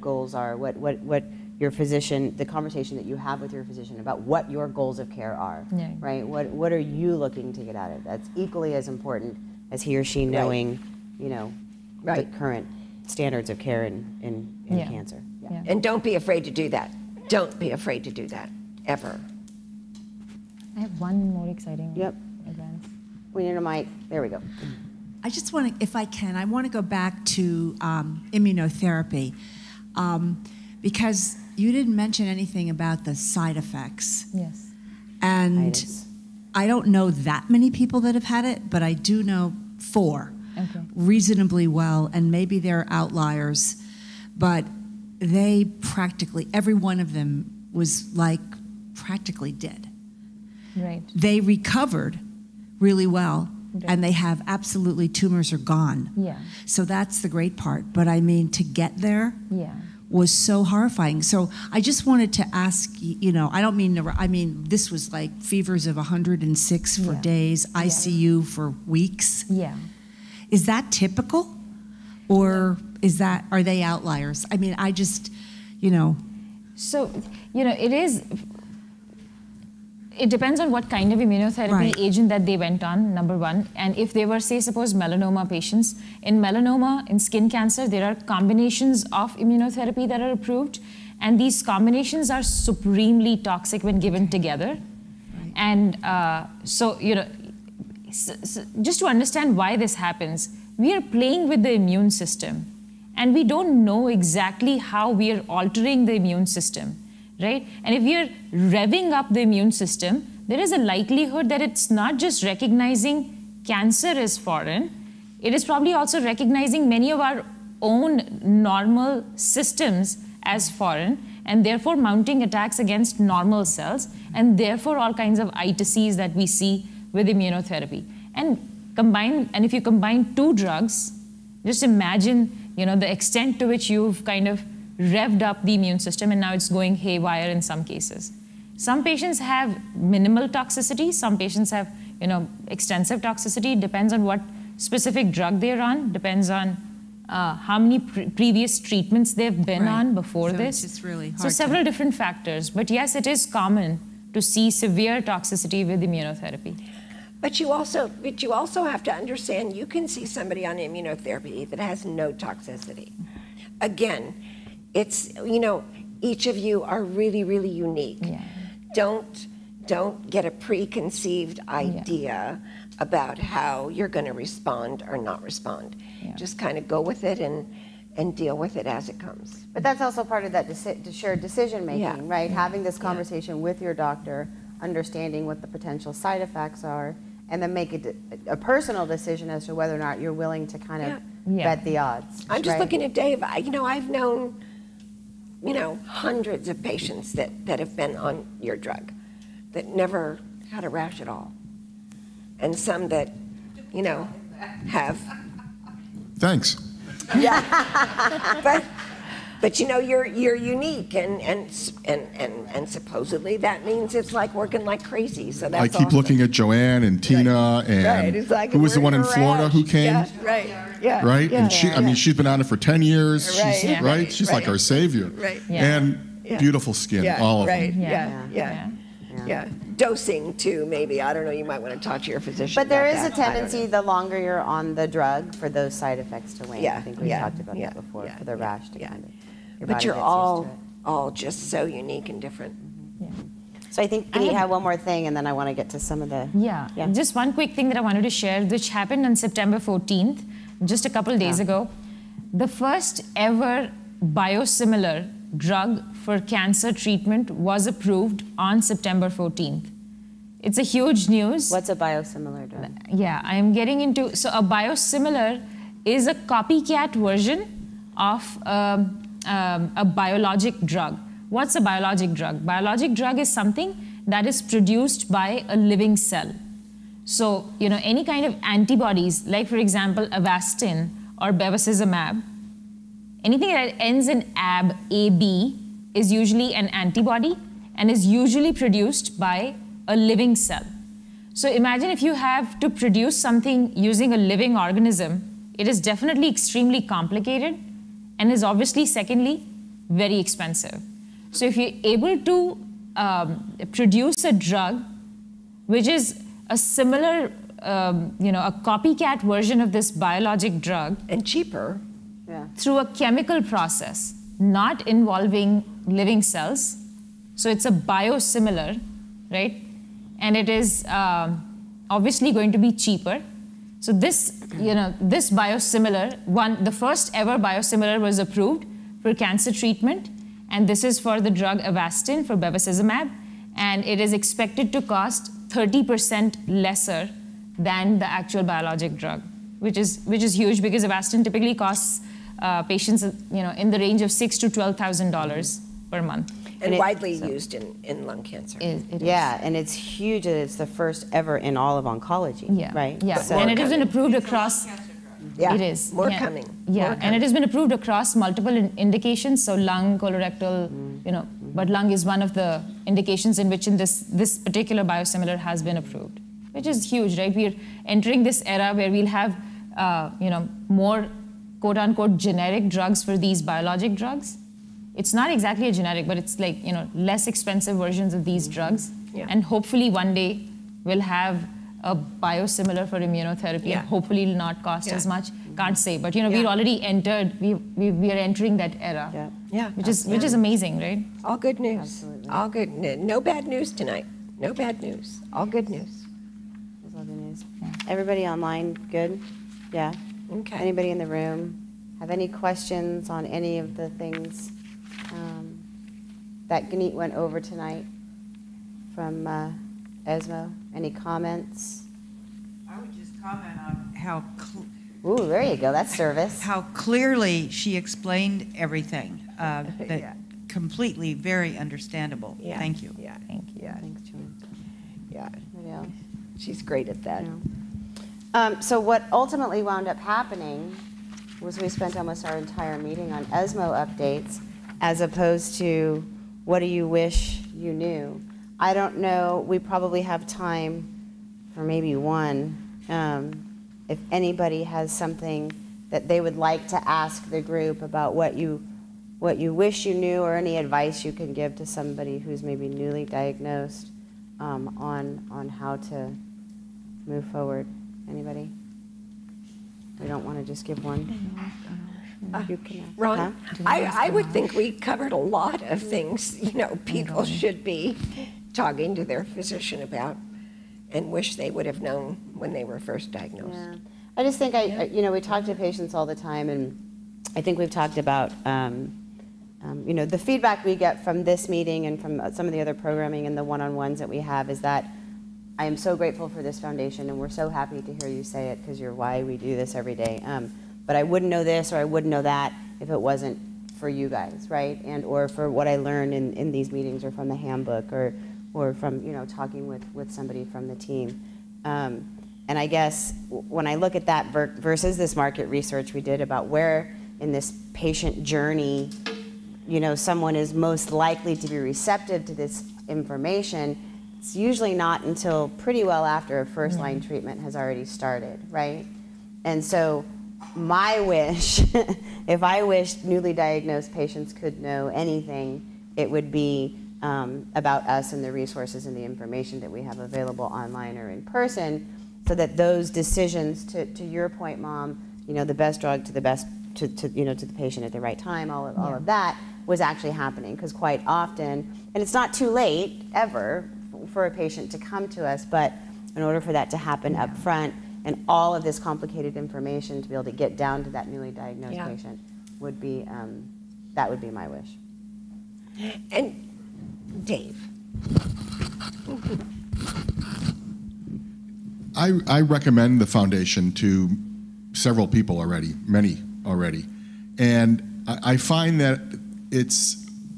goals are, what your physician, the conversation that you have with your physician about what your goals of care are, right? What are you looking to get out of it? That's equally as important as he or she knowing, you know, the current standards of care in cancer. Yeah. And don't be afraid to do that. Don't be afraid to do that, ever. I have one more exciting advance. We need a mic. There we go. I just want to, if I can, I want to go back to immunotherapy because you didn't mention anything about the side effects. Yes. And I don't know that many people that have had it, but I do know 4 reasonably well, and maybe they're outliers, but they practically, every one of them was like practically dead. Right. They recovered really well, and they have absolutely tumors are gone. Yeah. So that's the great part. But I mean, to get there Yeah. was so horrifying. So I just wanted to ask, you know, I don't mean, I mean, this was like fevers of 106 for days, ICU for weeks. Yeah. Is that typical? Or is that, are they outliers? I mean, I just, you know. So, you know, it depends on what kind of immunotherapy agent that they went on, number one. And if they were, say, suppose melanoma patients, in melanoma, in skin cancer, there are combinations of immunotherapy that are approved. And these combinations are supremely toxic when given together. And so, you know, just to understand why this happens, we are playing with the immune system. And we don't know exactly how we are altering the immune system. Right? And if you're revving up the immune system, there is a likelihood that it's not just recognizing cancer as foreign, it is probably also recognizing many of our own normal systems as foreign, and therefore mounting attacks against normal cells, and therefore all kinds of itices that we see with immunotherapy. And if you combine 2 drugs, just imagine, you know, the extent to which you've kind of revved up the immune system, and now it's going haywire in some cases. Some patients have minimal toxicity, some patients have, you know, extensive toxicity. It depends on what specific drug they're on, depends on how many previous treatments they've been on before So this. it's just really hard so several different factors, but yes, it is common to see severe toxicity with immunotherapy. But you also have to understand, you can see somebody on immunotherapy that has no toxicity. Again, it's, you know, each of you are really, really unique. Yeah. Don't get a preconceived idea about how you're going to respond or not respond. Just kind of go with it and deal with it as it comes. But that's also part of that shared decision making, right? Having this conversation with your doctor, understanding what the potential side effects are, and then make a personal decision as to whether or not you're willing to kind of bet the odds. I'm just looking at Dave. You know, I've known, you know, hundreds of patients that have been on your drug that never had a rash at all. And some that, you know, have. Thanks. Yeah. But you know, you're unique, and supposedly that means it's like working like crazy. So that's I keep looking at Joanne and Tina and It's like who was the one in we're Florida who came? Yeah, right. Yeah. Right? Yeah. And I mean, she's been on it for 10 years. Right. She's, Yeah. right? She's like our savior. Right. And beautiful skin, Yeah, all of right. them. Yeah. Dosing too, maybe. I don't know. You might want to talk to your physician. But there is about a that. I don't tendency, the longer you're on the drug, for those side effects to wane. Yeah, I think we yeah, talked about yeah, that before, yeah, for the rash to kind of, your But body you're gets used to it. all just so unique and different. So I think Guneet had one more thing, and then I want to get to some of the... Yeah, just one quick thing that I wanted to share, which happened on September 14th, just a couple days ago. The first ever biosimilar drug for cancer treatment was approved on September 14th. It's a huge news. What's a biosimilar drug? Yeah, I am getting into... So a biosimilar is a copycat version of a biologic drug. What's a biologic drug? Biologic drug is something that is produced by a living cell. So, you know, any kind of antibodies, like for example, Avastin or bevacizumab, anything that ends in AB is usually an antibody and is usually produced by a living cell. So imagine if you have to produce something using a living organism, it is definitely extremely complicated and is obviously, secondly, very expensive. So if you're able to produce a drug which is a similar, a copycat version of this biologic drug. And cheaper. Yeah. Through a chemical process, not involving living cells. So it's a biosimilar, right? And it is obviously going to be cheaper. So this, this biosimilar, the first ever biosimilar was approved for cancer treatment. And this is for the drug Avastin, for bevacizumab. And it is expected to cost 30% lesser than the actual biologic drug, which is huge because Avastin typically costs patients, in the range of $6,000 to $12,000 per month. And widely used in lung cancer. Yeah, and it's huge. It's the first ever in all of oncology, right? Yeah, and it has been approved across. Yeah, it is. More Yeah. coming. Yeah, More and coming. it has been approved across multiple indications, so lung, colorectal, but lung is one of the indications in which this particular biosimilar has been approved, which is huge, right? We're entering this era where we'll have, more quote-unquote generic drugs for these biologic drugs. It's not exactly a generic, but it's like, less expensive versions of these drugs. Yeah. And hopefully one day we'll have a biosimilar for immunotherapy. Yeah. Hopefully it'll not cost Yeah. as much. Can't say, but we're already entered. We are entering that era. Yeah. Which is amazing, right? All good news. Absolutely. All good. No bad news tonight. No bad news. All good news. That's all good news. Everybody online, good? Yeah? Okay. Anybody in the room have any questions on any of the things that Guneet went over tonight from ESMO? Any comments? I would just comment on how Ooh, there you go. That's service. how clearly she explained everything. That completely very understandable. Yeah. Thank you. Yeah. Thank you. Yeah. Thanks, Joan. Yeah. Anybody else? She's great at that. So what ultimately wound up happening was we spent almost our entire meeting on ESMO updates as opposed to what do you wish you knew. I don't know, we probably have time for maybe one. If anybody has something that they would like to ask the group about what you wish you knew or any advice you can give to somebody who's maybe newly diagnosed on how to move forward. Anybody? We don't want to just give one. You can, Ron, huh? I would think we covered a lot of things, people should be talking to their physician about and wish they would have known when they were first diagnosed. Yeah. I just think we talk to patients all the time, and I think we've talked about, the feedback we get from this meeting and from some of the other programming and the one-on-ones that we have is that I am so grateful for this foundation, and we're so happy to hear you say it because you're why we do this every day. But I wouldn't know this or I wouldn't know that if it wasn't for you guys, right? And or for what I learned in these meetings or from the handbook or from talking with somebody from the team. And I guess when I look at that versus this market research we did about where in this patient journey, someone is most likely to be receptive to this information, it's usually not until pretty well after a first-line treatment has already started, right? And so my wish, if I wished newly diagnosed patients could know anything, it would be about us and the resources and the information that we have available online or in person, so that those decisions, to your point, Mom, the best drug to the best to the patient at the right time, all of that was actually happening. Because quite often, and it's not too late ever for a patient to come to us, but in order for that to happen up front and all of this complicated information to be able to get down to that newly diagnosed patient would be, that would be my wish. And Dave. I recommend the foundation to several people already, many already. And I find that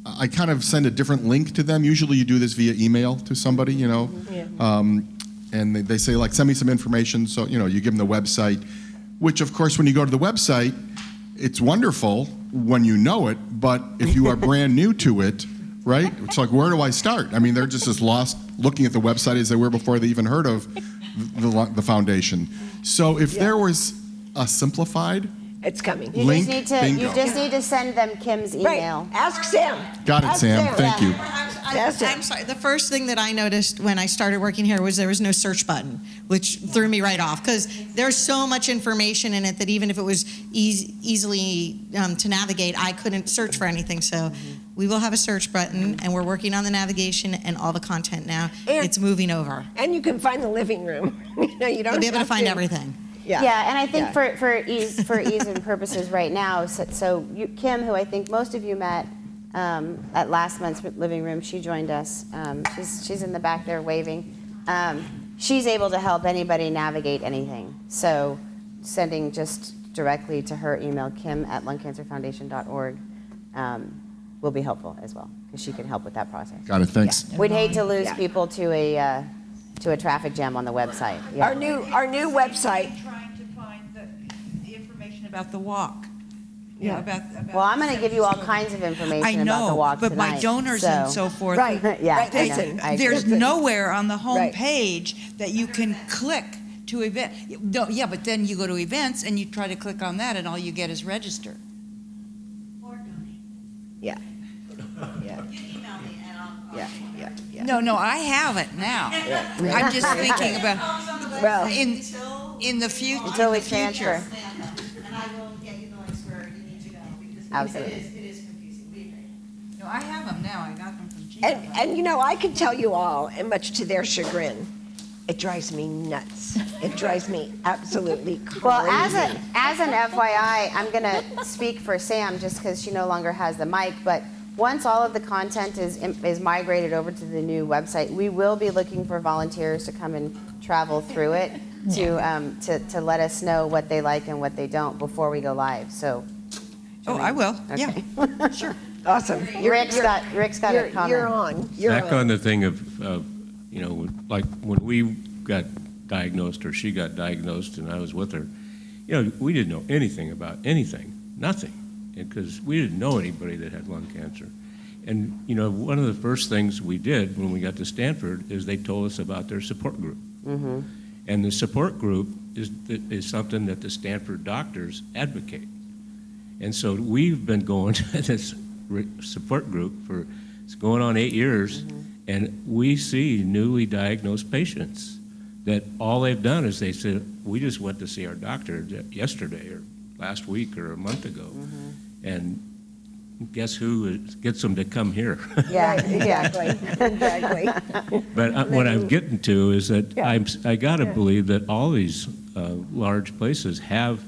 I kind of send a different link to them. Usually you do this via email to somebody, and they say, send me some information. So, you give them the website, which, of course, when you go to the website, it's wonderful when you know it, but if you are brand new to it, right, it's like, where do I start? I mean, they're just as lost looking at the website as they were before they even heard of the foundation. So if there was a simplified It's coming. You Link, you just need to send them Kim's email. Right. Ask Sam. Got it, Ask Sam. Thank you. I'm sorry. The first thing that I noticed when I started working here was there was no search button, which threw me right off because there's so much information in it that even if it was easily to navigate, I couldn't search for anything. So we will have a search button, and we're working on the navigation and all the content now. It's moving over. And you can find the living room. You know, you don't You'll be able to have find everything. Yeah. And I think for ease and purposes right now, so Kim, who I think most of you met at last month's living room, she joined us. She's in the back there waving. She's able to help anybody navigate anything. So sending just directly to her email, kim@lungcancerfoundation.org, will be helpful as well, because she can help with that process. Got it, thanks. We'd hate to lose people to a traffic jam on the website. Yeah. Our new website. Trying to find the information about the walk. Yeah. About Well, I'm going to give you all kinds of information about the walk but tonight. my donors and so forth. Right. Yeah. There's nowhere on the home page that you can click to event. No, yeah, but then you go to events and you try to click on that, and all you get is register. Yeah. No, I have it now. I'm just thinking about in the future. Until we transfer. And I will get you the links where you need to go because Absolutely. it is confusing. We agree. No, I have them now. I got them from Gina. And you know, I can tell you all, and much to their chagrin, it drives me nuts. It drives me absolutely crazy. Well, as an FYI, I'm going to speak for Sam just because she no longer has the mic, but once all of the content is migrated over to the new website, we will be looking for volunteers to come and travel through it to let us know what they like and what they don't before we go live. So. I will. Okay. Yeah. Sure. Awesome. Rick's got a comment. You're on. Back on the thing of, you know, like when we got diagnosed or she got diagnosed and I was with her, you know, we didn't know anything about anything, nothing, because we didn't know anybody that had lung cancer. And, you know, one of the first things we did when we got to Stanford is they told us about their support group. Mm-hmm. And the support group is something that the Stanford doctors advocate. And so we've been going to this support group for, it's going on 8 years, and we see newly diagnosed patients that all they've done is they said, we just went to see our doctor yesterday or last week or a month ago. And guess who gets them to come here? Yeah, exactly. But what I'm getting to is that I got to believe that all these large places have,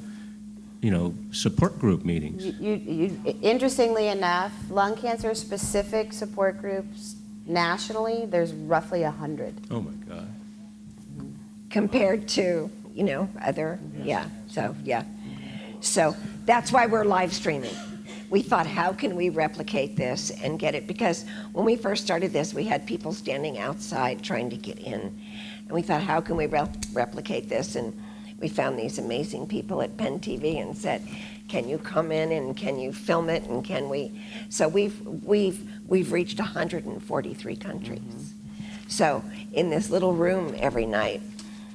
you know, support group meetings. Interestingly enough, lung cancer specific support groups nationally, there's roughly 100. Oh my God. Compared to, you know, other, So that's why we're live streaming. We thought, how can we replicate this and get it? Because when we first started this, we had people standing outside trying to get in. And we thought, how can we replicate this? And we found these amazing people at Penn TV and said, can you come in and can you film it and can we? So we've reached 143 countries. So in this little room every night,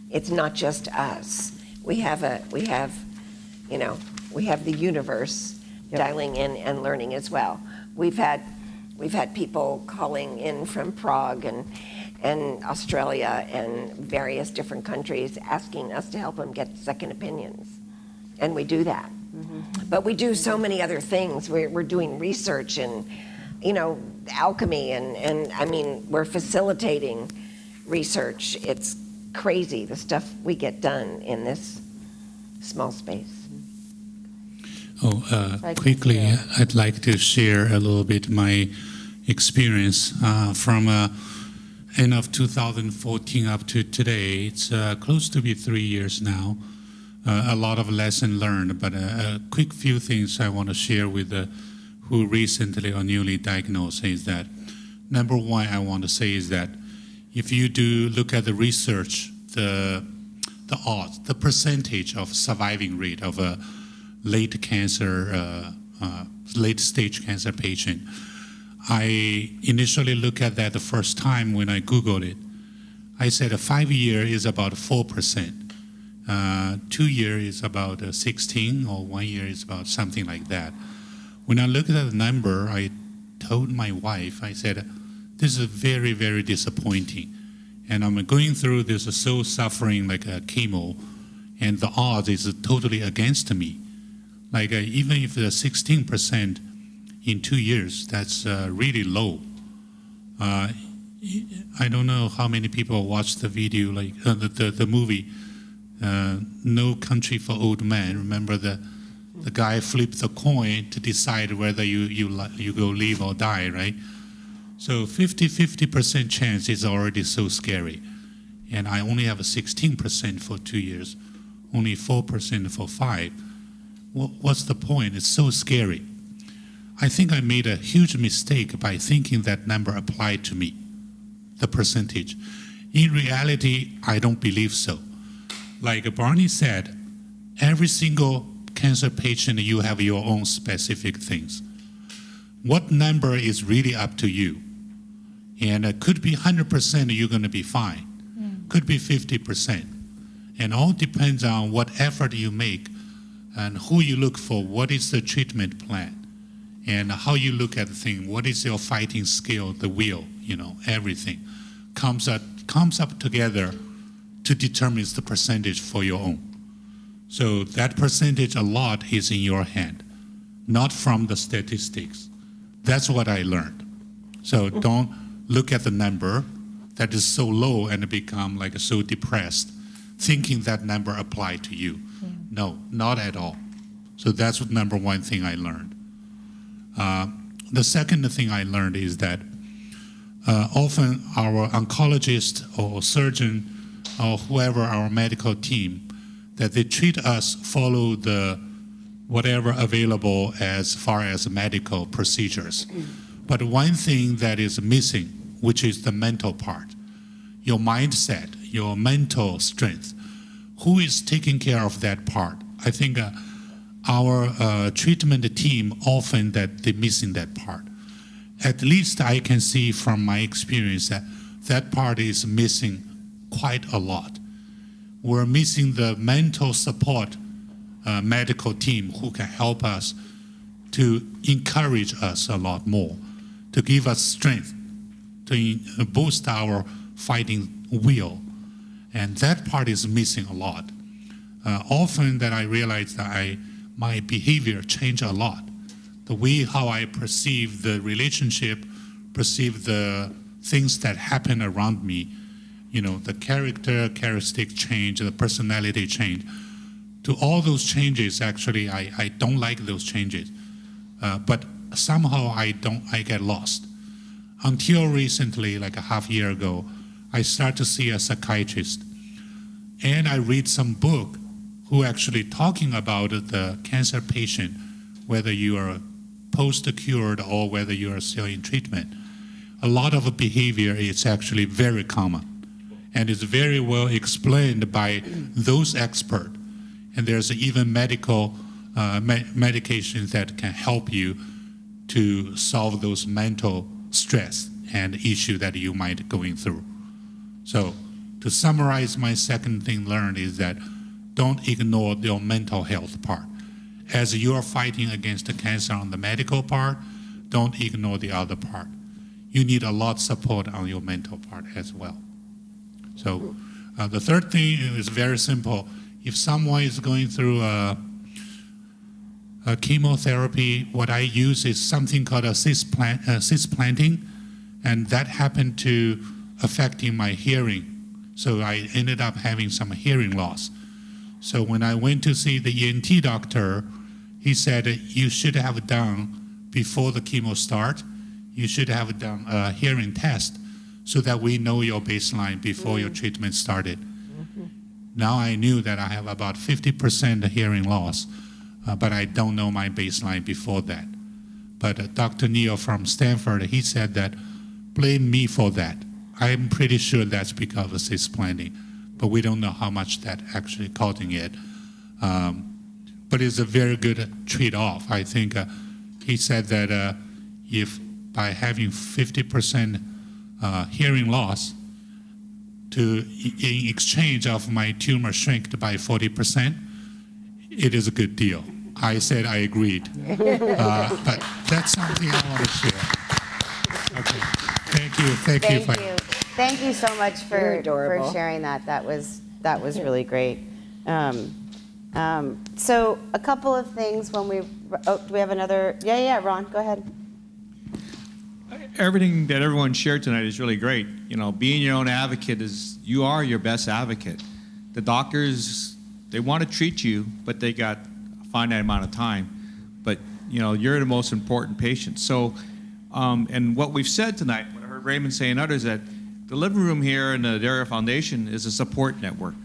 it's not just us. We have the universe dialing in and learning as well. We've had people calling in from Prague and Australia and various different countries asking us to help them get second opinions. And we do that. But we do so many other things. We're doing research and, you know, alchemy and I mean, we're facilitating research. It's crazy the stuff we get done in this small space. Quickly, I'd like to share a little bit my experience from end of 2014 up to today. It's close to be 3 years now. A lot of lesson learned, but a quick few things I want to share with who recently or newly diagnosed is that, number one, I want to say is that if you do look at the research, the odds, the percentage of surviving rate of a late stage cancer patient, I initially looked at that the first time when I Googled it. I said a 5 year is about 4%. 2 years is about 16, or 1 year is about something like that. When I looked at the number, I told my wife, I said, this is very, very disappointing. And I'm going through this soul suffering like a chemo, and the odds is totally against me. Like even if the 16% in 2 years, that's really low. I don't know how many people watched the video, like the movie, No Country for Old Men. Remember the guy flipped the coin to decide whether you go live or die, right? So 50% chance is already so scary. And I only have a 16% for 2 years, only 4% for 5. What's the point? It's so scary. I think I made a huge mistake by thinking that number applied to me, the percentage. In reality, I don't believe so. Like Barney said, every single cancer patient, you have your own specific things. What number is really up to you? And it could be 100% you're going to be fine. Could be 50%. And all depends on what effort you make and who you look for, what is the treatment plan, and how you look at the thing, what is your fighting skill, the will, everything comes up together to determine the percentage for your own. So that percentage, a lot, is in your hand, not from the statistics. That's what I learned. So don't look at the number that is so low and become like so depressed, thinking that number applied to you. No, not at all. So that's what number one thing I learned. The second thing I learned is that often our oncologist or surgeon or whoever, our medical team, that they treat us, follow the whatever available as far as medical procedures. But one thing that is missing, which is the mental part, your mindset, your mental strength. Who is taking care of that part? I think our treatment team often that they're missing that part. At least I can see from my experience that that part is missing quite a lot. We're missing the mental support medical team who can help us to encourage us a lot more, to give us strength, to boost our fighting will. And that part is missing a lot. Often that I realize that my behavior changed a lot. The way how I perceive the relationship, perceive the things that happen around me, the characteristic change, the personality change. To all those changes, actually, I don't like those changes. But somehow I get lost. Until recently, like a half year ago, I started to see a psychiatrist. And I read some book who actually talking about the cancer patient, whether you are post-cured or whether you are still in treatment. A lot of behavior is actually very common and is very well explained by those experts. And there's even medical medications that can help you to solve those mental stress and issue that you might be going through. So to summarize, my second thing learned is that don't ignore your mental health part. As you are fighting against the cancer on the medical part, don't ignore the other part. You need a lot of support on your mental part as well. So the third thing is very simple. If someone is going through a chemotherapy, what I use is something called a cisplanting, and that happened to affecting my hearing. So I ended up having some hearing loss. So when I went to see the ENT doctor, he said, you should have done, before the chemo start, you should have done a hearing test so that we know your baseline before your treatment started. Now I knew that I have about 50% hearing loss, but I don't know my baseline before that. But Dr. Neil from Stanford, he said that, blame me for that. I'm pretty sure that's because of cisplanting, but we don't know how much that actually causing it. But it's a very good trade-off. I think he said that if by having 50% hearing loss, in exchange of my tumor shrink by 40%, it is a good deal. I said I agreed. But that's something I want to share. Okay. Thank you. Thank you. Thank you so much for sharing that. That was really great. So a couple of things when do we have another? Yeah, Ron, go ahead. Everything that everyone shared tonight is really great. Being your own advocate you are your best advocate. The doctors, they want to treat you, but they got a finite amount of time. But, you're the most important patient. So, and what we've said tonight, what I heard Raymond say and others, that the living room here in the Addario Foundation is a support network.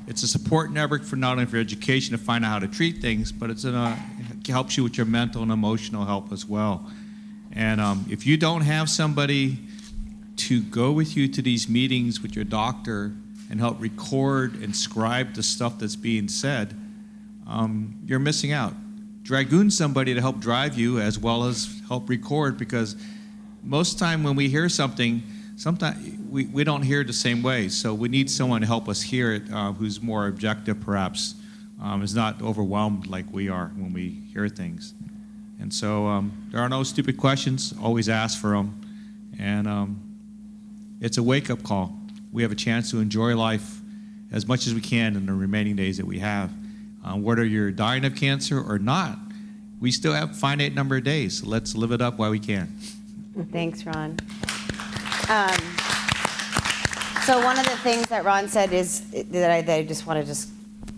It's a support network for not only for education to find out how to treat things, but it helps you with your mental and emotional help as well. And if you don't have somebody to go with you to these meetings with your doctor and help record and scribe the stuff that's being said, you're missing out. Dragoon somebody to help drive you as well as help record, because most of the time when we hear something, sometimes we don't hear it the same way. So we need someone to help us hear it who's more objective perhaps, is not overwhelmed like we are when we hear things. And so there are no stupid questions, always ask for them. And it's a wake-up call. We have a chance to enjoy life as much as we can in the remaining days that we have. Whether you're dying of cancer or not, we still have a finite number of days. So let's live it up while we can. Thanks, Ron. So one of the things that Ron said is that I just want to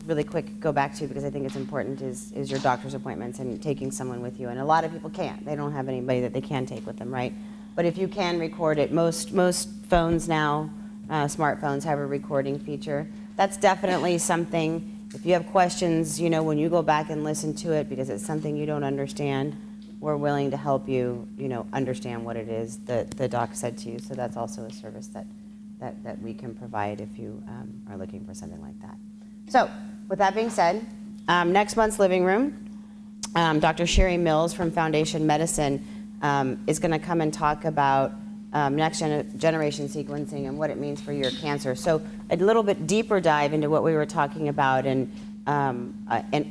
really quick go back to, because I think it's important, is your doctor's appointments and taking someone with you. And a lot of people can't. They don't have anybody that they can take with them, right? But if you can record it, most phones now, smartphones have a recording feature. That's definitely something. If you have questions, when you go back and listen to it because it's something you don't understand, we're willing to help you, understand what it is that the doc said to you. So that's also a service that we can provide if you are looking for something like that. So with that being said, next month's living room, Dr. Sherry Mills from Foundation Medicine is going to come and talk about next generation sequencing and what it means for your cancer. So a little bit deeper dive into what we were talking about and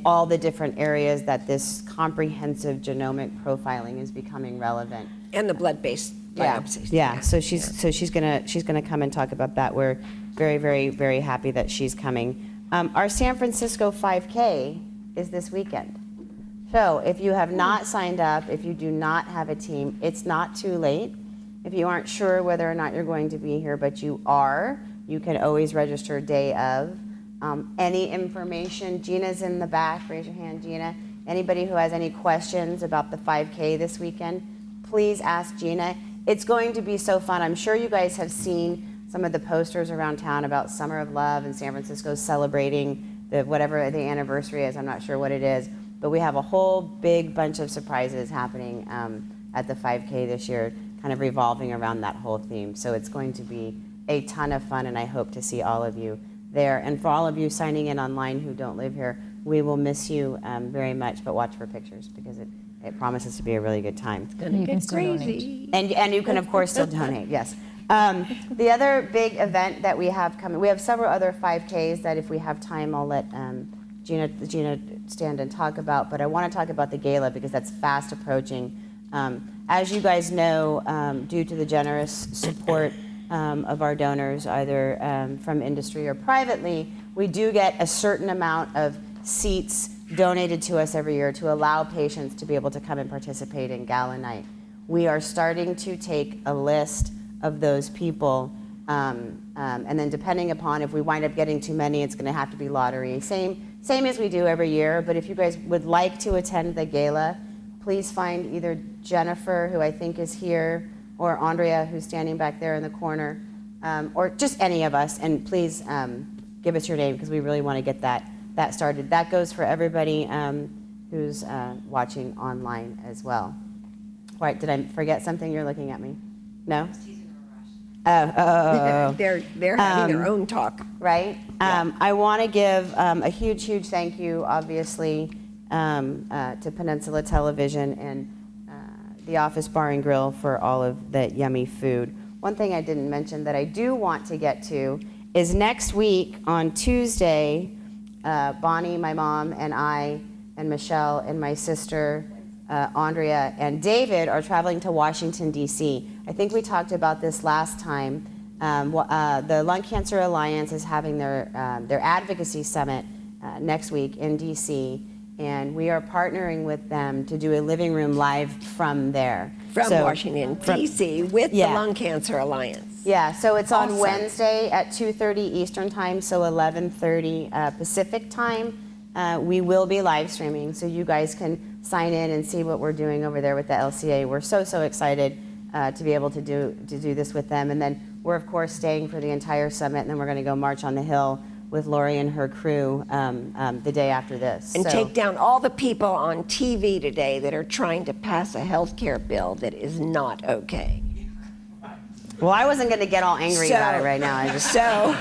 all the different areas that this comprehensive genomic profiling is becoming relevant. And the blood-based biopsies. Yeah. So she's gonna come and talk about that. We're very, very, very happy that she's coming. Our San Francisco 5K is this weekend. So if you have not signed up, if you do not have a team, it's not too late. If you aren't sure whether or not you're going to be here, but you are, you can always register day of. Any information, Gina's in the back, raise your hand, Gina. Anybody who has any questions about the 5K this weekend, please ask Gina. It's going to be so fun. I'm sure you guys have seen some of the posters around town about Summer of Love and San Francisco celebrating whatever the anniversary is. I'm not sure what it is, but we have a whole big bunch of surprises happening at the 5K this year, kind of revolving around that whole theme. So it's going to be a ton of fun, and I hope to see all of you there. And for all of you signing in online who don't live here, we will miss you very much, but watch for pictures because it promises to be a really good time. It's gonna get crazy. And you can, of course, still donate, yes. The other big event that we have coming, we have several other 5Ks that if we have time, I'll let Gina stand and talk about, but I want to talk about the gala because that's fast approaching. As you guys know, due to the generous support of our donors, either from industry or privately, we do get a certain amount of seats donated to us every year to allow patients to be able to come and participate in gala night. We are starting to take a list of those people, and then depending upon if we wind up getting too many, it's going to have to be lottery. Same as we do every year, but if you guys would like to attend the gala, please find either Jennifer, who I think is here, or Andrea, who's standing back there in the corner, or just any of us, and please give us your name because we really want to get that started. That goes for everybody who's watching online as well. All right, did I forget something? You're looking at me. No? Oh. They're having their own talk. Right? Yeah. I want to give a huge, huge thank you, obviously, to Peninsula Television and the Office Bar and Grill for all of the yummy food. one thing I didn't mention that I do want to get to is next week on Tuesday, Bonnie, my mom, and I, and Michelle, and my sister, Andrea, and David are traveling to Washington, D.C. I think we talked about this last time. The Lung Cancer Alliance is having their advocacy summit next week in D.C., and we are partnering with them to do a living room live from there. From Washington, D.C., with the Lung Cancer Alliance. Yeah, so it's on Awesome. Wednesday at 2:30 Eastern Time, so 11:30 Pacific Time. We will be live streaming, so you guys can sign in and see what we're doing over there with the LCA. We're so excited to be able to do this with them. And then we're, of course, staying for the entire summit, and then we're going to go march on the Hill with Lori and her crew the day after this. And take down all the people on TV today that are trying to pass a health care bill that is not okay. Well, I wasn't going to get all angry about it right now. So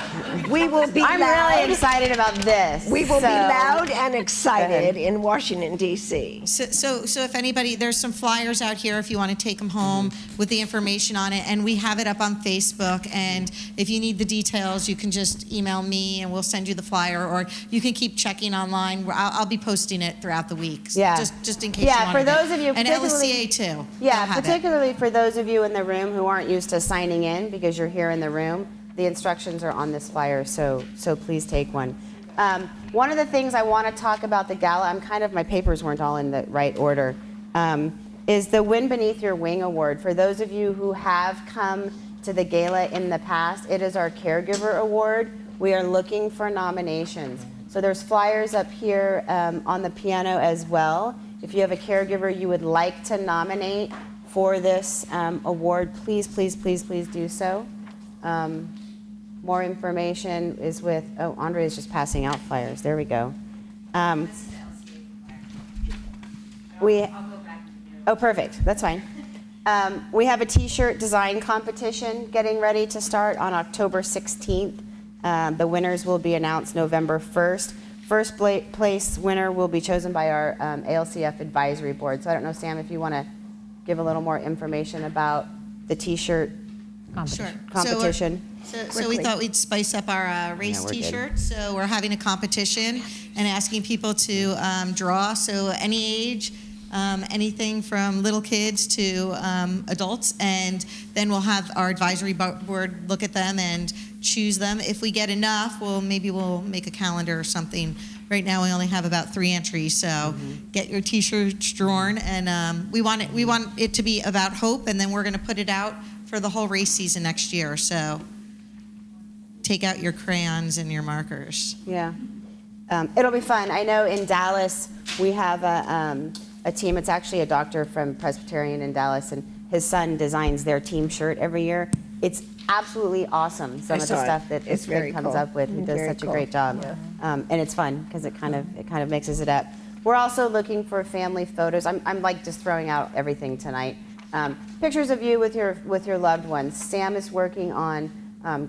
we will be I'm loud. really excited about this. We will be So- loud and excited in Washington, D.C. So if anybody, there's some flyers out here if you want to take them home with the information on it, and we have it up on Facebook, and if you need the details, you can just email me and we'll send you the flyer, or you can keep checking online. I'll be posting it throughout the week, Yeah. just in case Yeah, you for wanted those it. of you, And particularly- LCA too. Yeah, They'll have it. particularly for those of you in the room who aren't used to signing in because you're here in the room, the instructions are on this flyer, so please take one. One of the things I want to talk about the gala, my papers weren't all in the right order, is the Win Beneath Your Wing Award. For those of you who have come to the gala in the past, it is our Caregiver Award. We are looking for nominations. So there's flyers up here on the piano as well. If you have a caregiver you would like to nominate for this award, please do so. More information is with, Andre is just passing out flyers. There we go. Perfect, that's fine. We have a t-shirt design competition getting ready to start on October 16th. The winners will be announced November 1st. First place winner will be chosen by our ALCF advisory board. So I don't know, Sam, if you want to give a little more information about the t-shirt competition. So we thought we'd spice up our race we're good. t-shirt. So we're having a competition and asking people to draw. So any age, anything from little kids to adults. And then we'll have our advisory board look at them and choose them. If we get enough, we'll make a calendar or something. Right now we only have about 3 entries, so get your t-shirts drawn, and we want it to be about hope, and then we're going to put it out for the whole race season next year. So take out your crayons and your markers. Yeah, it'll be fun. I know in Dallas we have a team. It's actually a doctor from Presbyterian in Dallas, and his son designs their team shirt every year. It's absolutely awesome, some of the stuff that this kid comes up with. He does such a great job. Yeah. And it's fun because it kind of mixes it up. We're also looking for family photos. I'm like just throwing out everything tonight. Pictures of you with your loved ones. Sam is working on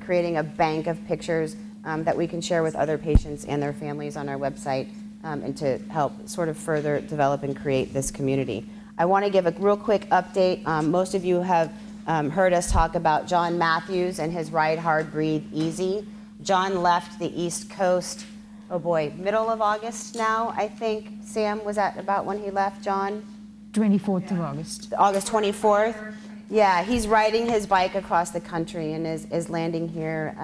creating a bank of pictures that we can share with other patients and their families on our website, and to help sort of further develop and create this community. I want to give a real quick update. Most of you have heard us talk about John Matthews and his Ride Hard, Breathe Easy. John left the East Coast, middle of August now, I think. Sam, was that about when he left, John? 24th of August. August 24th? Yeah, he's riding his bike across the country and is landing here.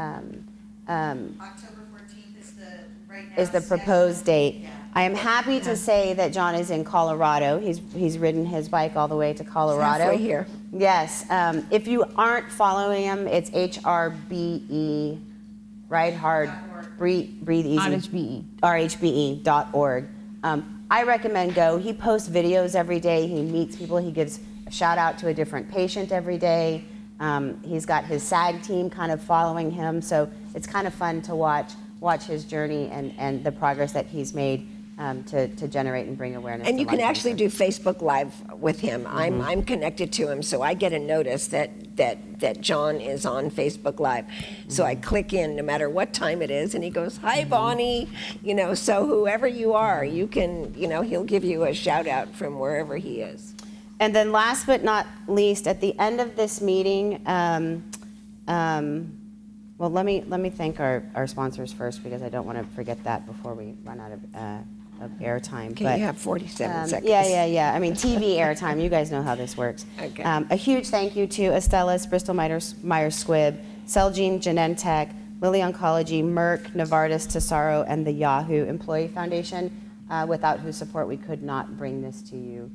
October 14th is the proposed date. I am happy to say that John is in Colorado. He's ridden his bike all the way to Colorado. Halfway here. Yes. If you aren't following him, it's HRBE, Ride Hard, Breathe Easy. RHBE. RHBE.org. I recommend go. He posts videos every day. He meets people. He gives a shout out to a different patient every day. He's got his SAG team kind of following him. So it's kind of fun to watch his journey and the progress that he's made to generate and bring awareness. And you to can lung actually cancer. do Facebook Live with him. I'm connected to him, so I get a notice that John is on Facebook Live. So I click in no matter what time it is, and he goes, "Hi, Bonnie." So whoever you are, you can, he'll give you a shout out from wherever he is. And then last but not least, at the end of this meeting, Well, let me thank our sponsors first, because I don't want to forget that before we run out of airtime. Okay, you have 47 seconds. Yeah. I mean, TV airtime. You guys know how this works. Okay. A huge thank you to Astellas, Bristol Myers Squibb, Celgene, Genentech, Lilly Oncology, Merck, Novartis, Tesaro, and the Yahoo Employee Foundation, without whose support we could not bring this to you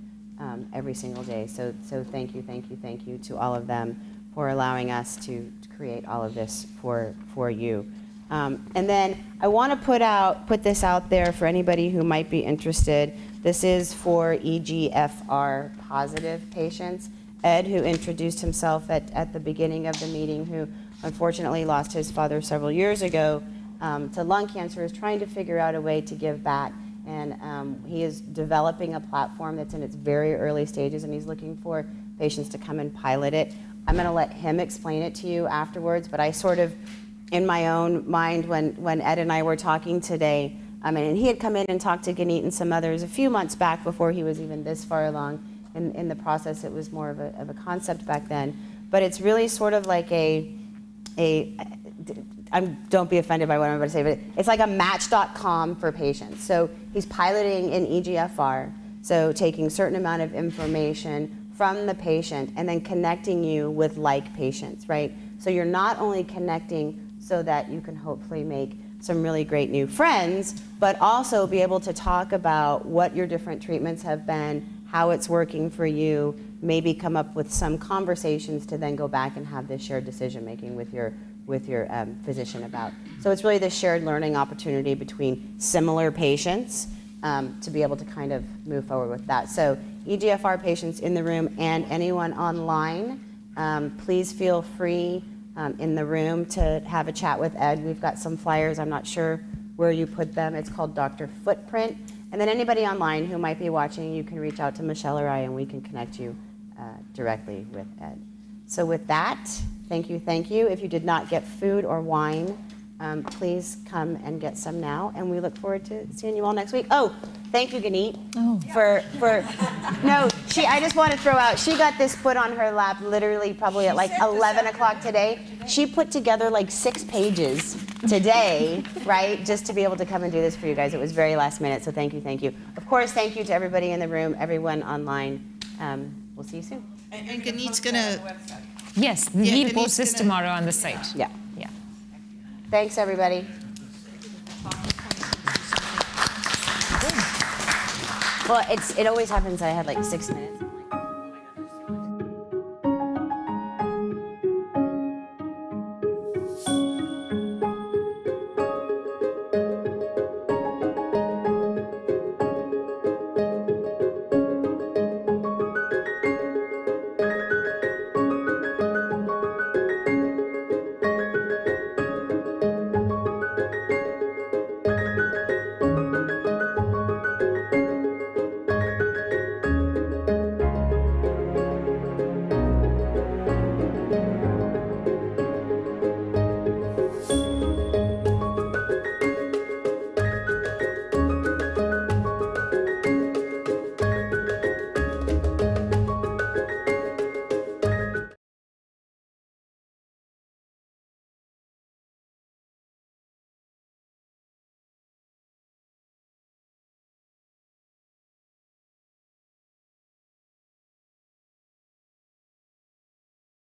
every single day. So thank you to all of them for allowing us to create all of this for you. And then I want to put this out there for anybody who might be interested. This is for EGFR positive patients. Ed, who introduced himself at the beginning of the meeting, who unfortunately lost his father several years ago to lung cancer, is trying to figure out a way to give back. And he is developing a platform that's in its very early stages, and he's looking for patients to come and pilot it. I'm going to let him explain it to you afterwards, but I sort of, in my own mind, when Ed and I were talking today, and he had come in and talked to Guneet and some others a few months back before he was even this far along in the process. It was more of a concept back then. But it's really sort of like don't be offended by what I'm about to say, but it's like a Match.com for patients. So he's piloting in EGFR, so taking a certain amount of information from the patient and then connecting you with like patients, right? So you're not only connecting so that you can hopefully make some really great new friends, but also be able to talk about what your different treatments have been, how it's working for you, maybe come up with some conversations to then go back and have this shared decision making with your physician about. So it's really this shared learning opportunity between similar patients to be able to kind of move forward with that. So EGFR patients in the room and anyone online, please feel free in the room to have a chat with Ed. We've got some flyers. I'm not sure where you put them. It's called Dr. Footprint. And then anybody online who might be watching, you can reach out to Michelle or I, and we can connect you directly with Ed. So with that, thank you. If you did not get food or wine, please come and get some now, and we look forward to seeing you all next week. Oh, thank you, Guneet, I just want to throw out, she got this put on her lap literally probably at like 11 o'clock today. She put together like 6 pages today, right, just to be able to come and do this for you guys. It was very last minute, so thank you. Of course, thank you to everybody in the room, everyone online. We'll see you soon. And Guneet's going to... Yes, we'll post this tomorrow on the site. Yeah. Thanks, everybody. Well, it always happens that I had like 6 minutes.